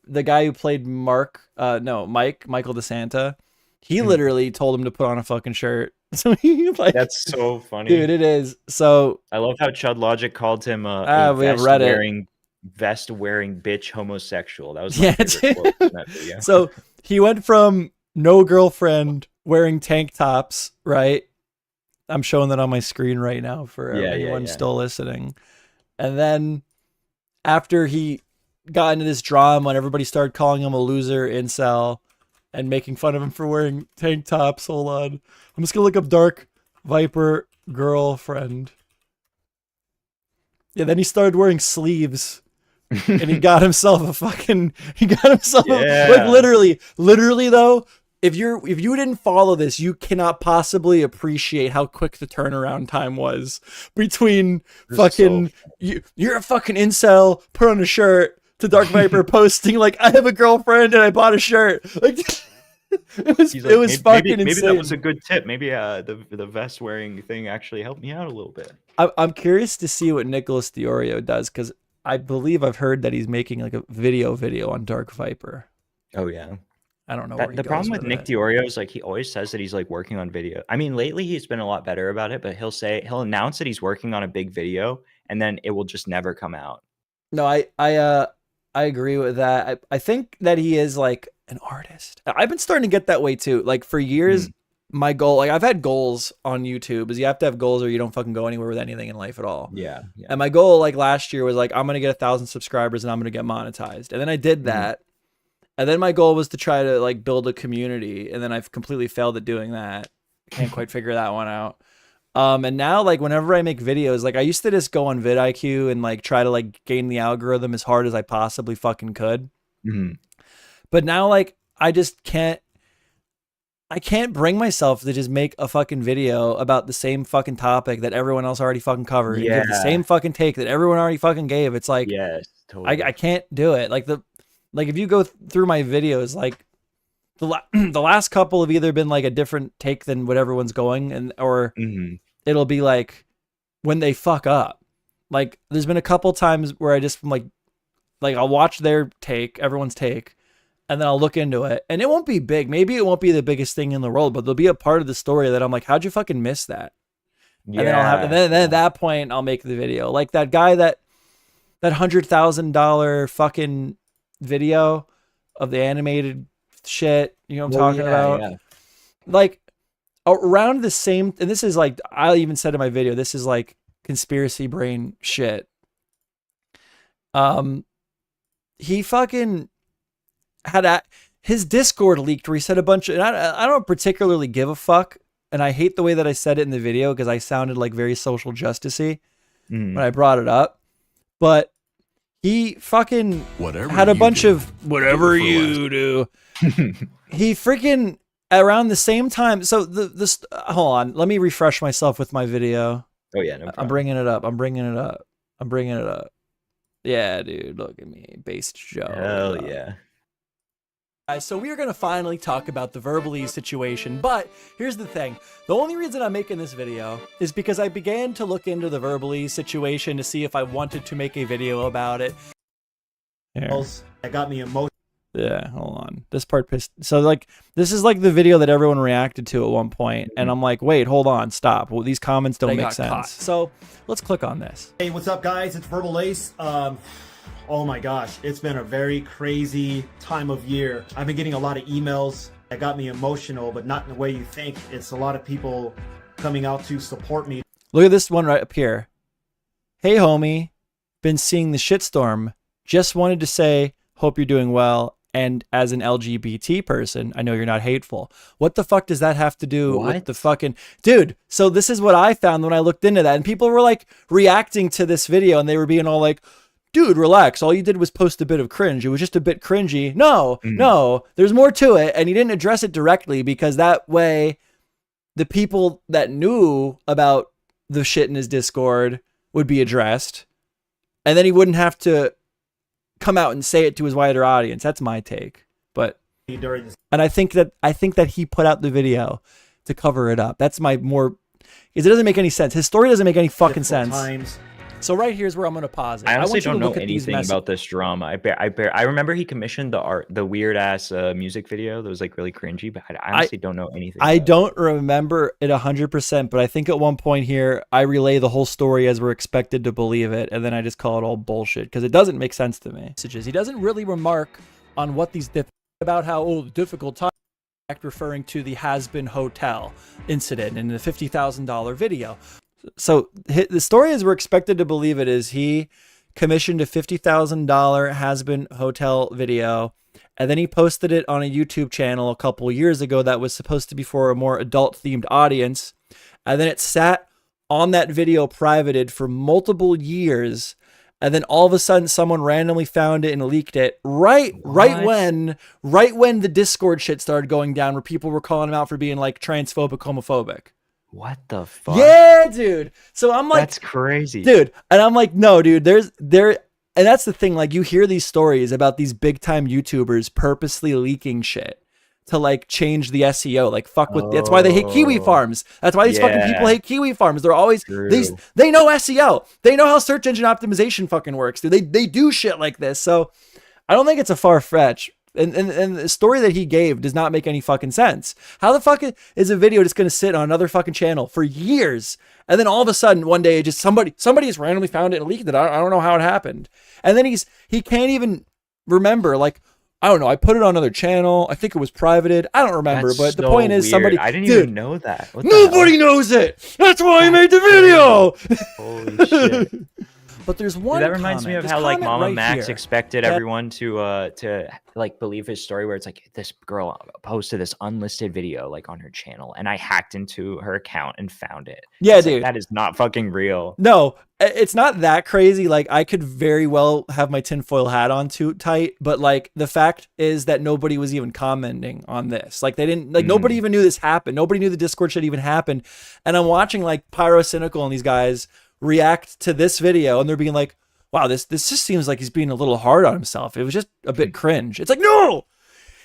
the guy who played Michael DeSanta. He literally told him to put on a fucking shirt. So he like, that's so funny, dude. It is. So I love how Chud Logic called him a vest wearing bitch homosexual. That was my favorite quote in that video. So he went from no girlfriend wearing tank tops, right? I'm showing that on my screen right now for anyone still listening. And then after he got into this drama and everybody started calling him a loser incel and making fun of him for wearing tank tops. Hold on. I'm just going to look up Dark Viper girlfriend. Yeah, then he started wearing sleeves. And he got himself like literally though, if you didn't follow this, you cannot possibly appreciate how quick the turnaround time was between you're a fucking incel, put on a shirt, to Dark Viper posting like, I have a girlfriend and I bought a shirt. Like it was fucking insane. Maybe that was a good tip. Maybe the vest wearing thing actually helped me out a little bit. I'm curious to see what Nicholas Diorio does, because I believe I've heard that he's making like a video on Dark Viper. Oh yeah. I don't know where the problem with Nick Diorio is like he always says that he's like working on video. I mean, lately he's been a lot better about it, but he'll announce that he's working on a big video and then it will just never come out. No, I agree with that. I think that he is like an artist. I've been starting to get that way too. Like for years, my goal, like I've had goals on YouTube, is you have to have goals or you don't fucking go anywhere with anything in life at all. Yeah. And my goal like last year was like, I'm going to get 1,000 subscribers and I'm going to get monetized. And then I did that. And then my goal was to try to like build a community. And then I've completely failed at doing that. I can't quite figure that one out. And now like whenever I make videos, like I used to just go on vidIQ and like try to like gain the algorithm as hard as I possibly fucking could. But now like I can't bring myself to just make a fucking video about the same fucking topic that everyone else already fucking covered. And give the same fucking take that everyone already fucking gave. It's like, yes, totally. I can't do it. Like if you go through my videos, like the last couple have either been like a different take than what everyone's going, or it'll be like when they fuck up. Like there's been a couple times where I just like I'll watch their take, everyone's take, and then I'll look into it, and it won't be big. Maybe it won't be the biggest thing in the world, but there'll be a part of the story that I'm like, how'd you fucking miss that? Yeah. And then at that point I'll make the video. Like that guy that $100,000 fucking video of the animated shit, you know what I'm talking about? Yeah. Like around the same, and this is like, I even said in my video, this is like conspiracy brain shit. He fucking had his Discord leaked where he said a bunch of, and I don't particularly give a fuck, and I hate the way that I said it in the video because I sounded like very social justice-y when I brought it up, but he fucking had a bunch of whatever you do. He freaking around the same time. So hold on, let me refresh myself with my video. Oh yeah, no problem. I'm bringing it up. Yeah, dude, look at me, Based Joe. Hell yeah. Guys, so we are going to finally talk about the Verbally situation, but here's the thing. The only reason I'm making this video is because I began to look into the Verbally situation to see if I wanted to make a video about it. Here. That got me emotional. Yeah, hold on. This part pissed. So like, this is like the video that everyone reacted to at one point, and I'm like, wait, hold on, stop. Well, these comments don't make sense. Caught. So let's click on this. Hey, what's up, guys? It's Verbal Ace. Oh my gosh, it's been a very crazy time of year. I've been getting a lot of emails that got me emotional, but not in the way you think. It's a lot of people coming out to support me. Look at this one right up here. Hey, homie. Been seeing the shitstorm. Just wanted to say, hope you're doing well. And as an LGBT person, I know you're not hateful. What the fuck does that have to do with the fucking... Dude, so this is what I found when I looked into that. And people were like reacting to this video and they were being all like, dude, relax. All you did was post a bit of cringe. It was just a bit cringy. No, there's more to it. And he didn't address it directly because that way the people that knew about the shit in his Discord would be addressed. And then he wouldn't have to come out and say it to his wider audience. That's my take. But and I think that he put out the video to cover it up. That's my more, because it doesn't make any sense. His story doesn't make any fucking sense. So right here's where I'm going to pause it. I honestly want you to don't know look at these anything about this drama. I remember he commissioned the weird ass music video that was like really cringy, but I honestly don't know anything. I don't remember it 100%, but I think at one point here I relay the whole story as we're expected to believe it, and then I just call it all bullshit because it doesn't make sense to me. He doesn't really remark on what these about how difficult time, referring to the Has-Been Hotel incident in the $50,000 video. So the story as we're expected to believe it is he commissioned a $50,000 Has-Been Hotel video, and then he posted it on a YouTube channel a couple years ago that was supposed to be for a more adult-themed audience, and then it sat on that video privated for multiple years, and then all of a sudden someone randomly found it and leaked it right when the Discord shit started going down where people were calling him out for being like transphobic, homophobic. What the fuck? Yeah, dude. So I'm like, that's crazy, dude. And I'm like, no, dude, and that's the thing. Like, you hear these stories about these big time YouTubers purposely leaking shit to like change the SEO. Like, fuck with, that's why they hate Kiwi Farms. That's why these fucking people hate Kiwi Farms. They're always, they know SEO. They know how search engine optimization fucking works, dude. They do shit like this. So I don't think it's a far fetch. And the story that he gave does not make any fucking sense. How the fuck is a video just going to sit on another fucking channel for years? And then all of a sudden one day just somebody just randomly found it and leaked it. I don't know how it happened. And then he can't even remember, like, I don't know. I put it on another channel. I think it was privated. I don't remember, but the point is somebody, I didn't even know that. Nobody knows it. That's why I made the video. Holy shit. But there's one. That reminds me of how like Mama Max expected everyone to like believe his story, where it's like this girl posted this unlisted video like on her channel, and I hacked into her account and found it. Yeah, it's dude, like, that is not fucking real. No, it's not that crazy. Like, I could very well have my tinfoil hat on too tight, but like the fact is that nobody was even commenting on this. Like, they didn't, like, nobody even knew this happened. Nobody knew the Discord shit even happened. And I'm watching like Pyro Cynical and these guys react to this video, and they're being like, wow, this just seems like he's being a little hard on himself. It was just a bit cringe. It's like, no,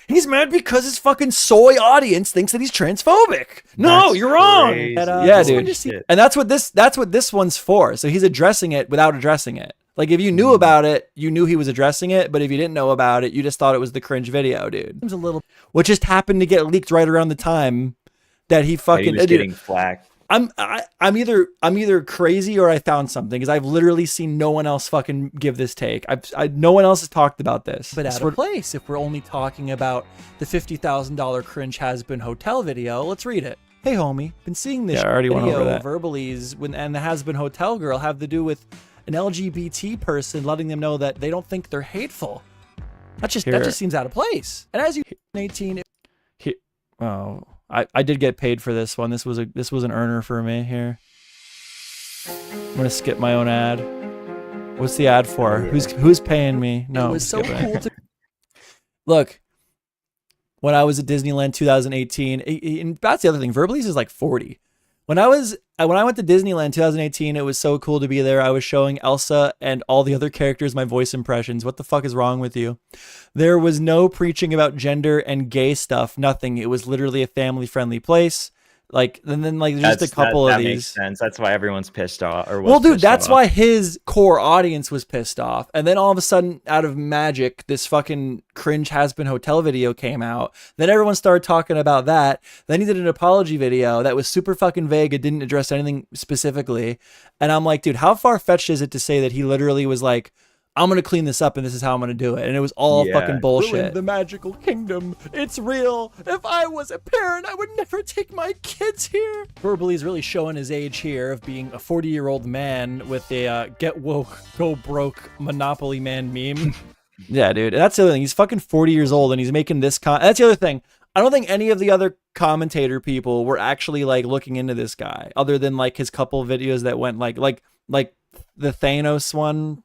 he's mad because his fucking soy audience thinks that he's transphobic. No, you're wrong. Yeah, dude. And that's what this one's for. So he's addressing it without addressing it. Like, if you knew about it, you knew he was addressing it. But if you didn't know about it, you just thought it was the cringe video, dude. It was a little, what just happened to get leaked right around the time that he fucking was getting flack. I'm either crazy or I found something, because I've literally seen no one else fucking give this take. No one else has talked about this. But out of place, if we're only talking about the $50,000 cringe Has-Been Hotel video, let's read it. Hey homie, been seeing this video verbalies and the Has-Been Hotel girl have to do with an LGBT person letting them know that they don't think they're hateful. That just seems out of place. And as you 18, I did get paid for this one. This was an earner for me here. I'm gonna skip my own ad. What's the ad for? Who's paying me? No. It was so cool to look. When I was at Disneyland 2018, and that's the other thing. Verbalize is like 40. When I went to Disneyland 2018, it was so cool to be there. I was showing Elsa and all the other characters my voice impressions. What the fuck is wrong with you? There was no preaching about gender and gay stuff. Nothing. It was literally a family-friendly place. Like, and then like just a couple of these. That makes sense. That's why everyone's pissed off. Well, dude, that's why his core audience was pissed off. And then all of a sudden, out of magic, this fucking cringe Has-Been Hotel video came out. Then everyone started talking about that. Then he did an apology video that was super fucking vague. It didn't address anything specifically. And I'm like, dude, how far-fetched is it to say that he literally was like, I'm gonna clean this up and this is how I'm gonna do it. And it was all fucking bullshit. Ruin the magical kingdom. It's real. If I was a parent, I would never take my kids here. Verbally is really showing his age here of being a 40-year-old man with a get woke, go broke Monopoly Man meme. Yeah, dude. That's the other thing. He's fucking 40 years old and he's making this that's the other thing. I don't think any of the other commentator people were actually like looking into this guy other than like his couple of videos that went like the Thanos one.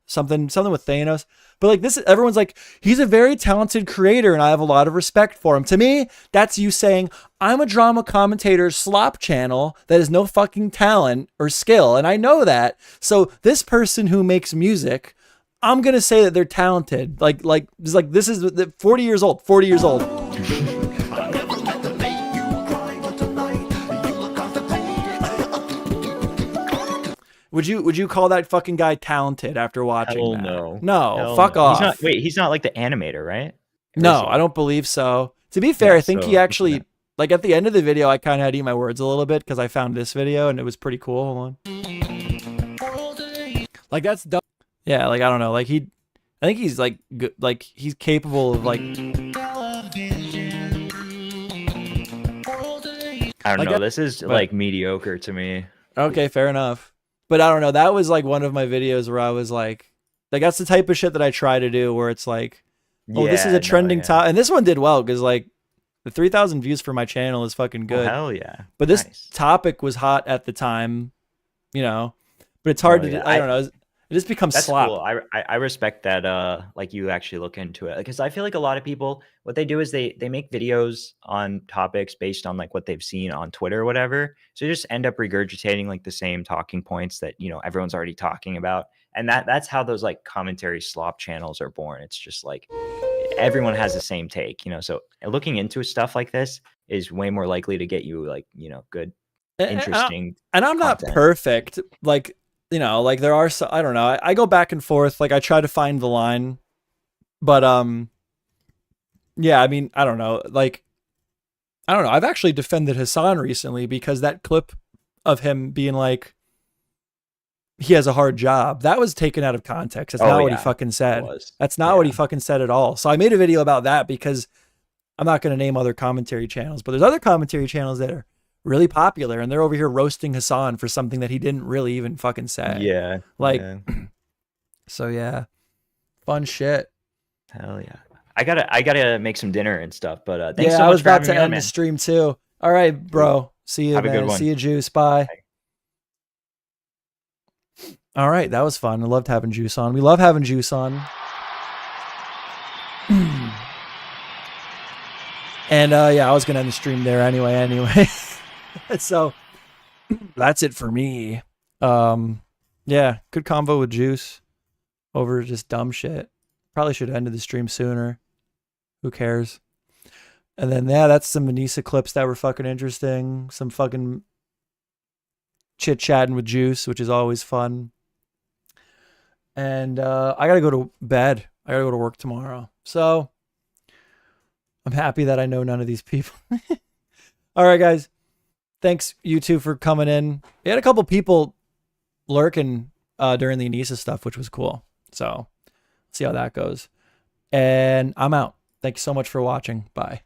Something with Thanos, but like this, everyone's like, he's a very talented creator and I have a lot of respect for him. To me, that's you saying, I'm a drama commentator slop channel that has no fucking talent or skill. And I know that. So this person who makes music, I'm going to say that they're talented. This is 40 years old. Would you call that fucking guy talented after watching Hell that? no. No, Hell fuck no. off. He's not like the animator, right? Or No, is he? I don't believe so. To be fair, Yeah, I think so he actually, yeah. like at the end of the video, I kind of had to eat my words a little bit because I found this video and it was pretty cool. Hold on. Like that's dumb. Yeah, like I don't know. Like I think he's like good. Like he's capable of like. I don't Like know. that- This is but- like mediocre to me. Okay, fair enough. But I don't know. That was like one of my videos where I was like that's the type of shit that I try to do where it's like, oh, this is a trending top. And this one did well because like the 3,000 views for my channel is fucking good. Oh, hell yeah. But this Nice. topic was hot at the time, you know, but it's hard Oh, to, yeah. I don't know. It just becomes That's slop. cool. I respect that. Like you actually look into it because I feel like a lot of people, what they do is they make videos on topics based on like what they've seen on Twitter or whatever. So you just end up regurgitating like the same talking points that everyone's already talking about, and that's how those like commentary slop channels are born. It's just like everyone has the same take, So looking into stuff like this is way more likely to get you like good, interesting. And I'm not content. perfect. Like, like there are I don't know. I go back and forth. Like I try to find the line, but yeah. I mean, I don't know. Like, I don't know. I've actually defended Hassan recently because that clip of him being like, he has a hard job, that was taken out of context. That's not what he fucking said. That's not what he fucking said at all. So I made a video about that because I'm not going to name other commentary channels, but there's other commentary channels that are really popular and they're over here roasting Hassan for something that he didn't really even fucking say. Yeah. Like, yeah. so yeah, fun shit. Hell yeah. I gotta make some dinner and stuff, but thanks Yeah, so much I was for about having to me on, end the man. stream too. All right, bro. See you, Have a man. good one. See you, Juice. Bye. All right, that was fun. I loved having Juice on. We love having Juice on. And yeah, I was gonna end the stream there anyway. So that's it for me. Yeah, good convo with Juice over just dumb shit. Probably should have ended the stream sooner. Who cares? And then yeah, that's some Anisa clips that were fucking interesting. Some fucking chit chatting with Juice, which is always fun. And I gotta go to bed. I gotta go to work tomorrow. So I'm happy that I know none of these people. All right, guys. Thanks, you two, for coming in. We had a couple people lurking during the Anisa stuff, which was cool. So see how that goes. And I'm out. Thank you so much for watching. Bye.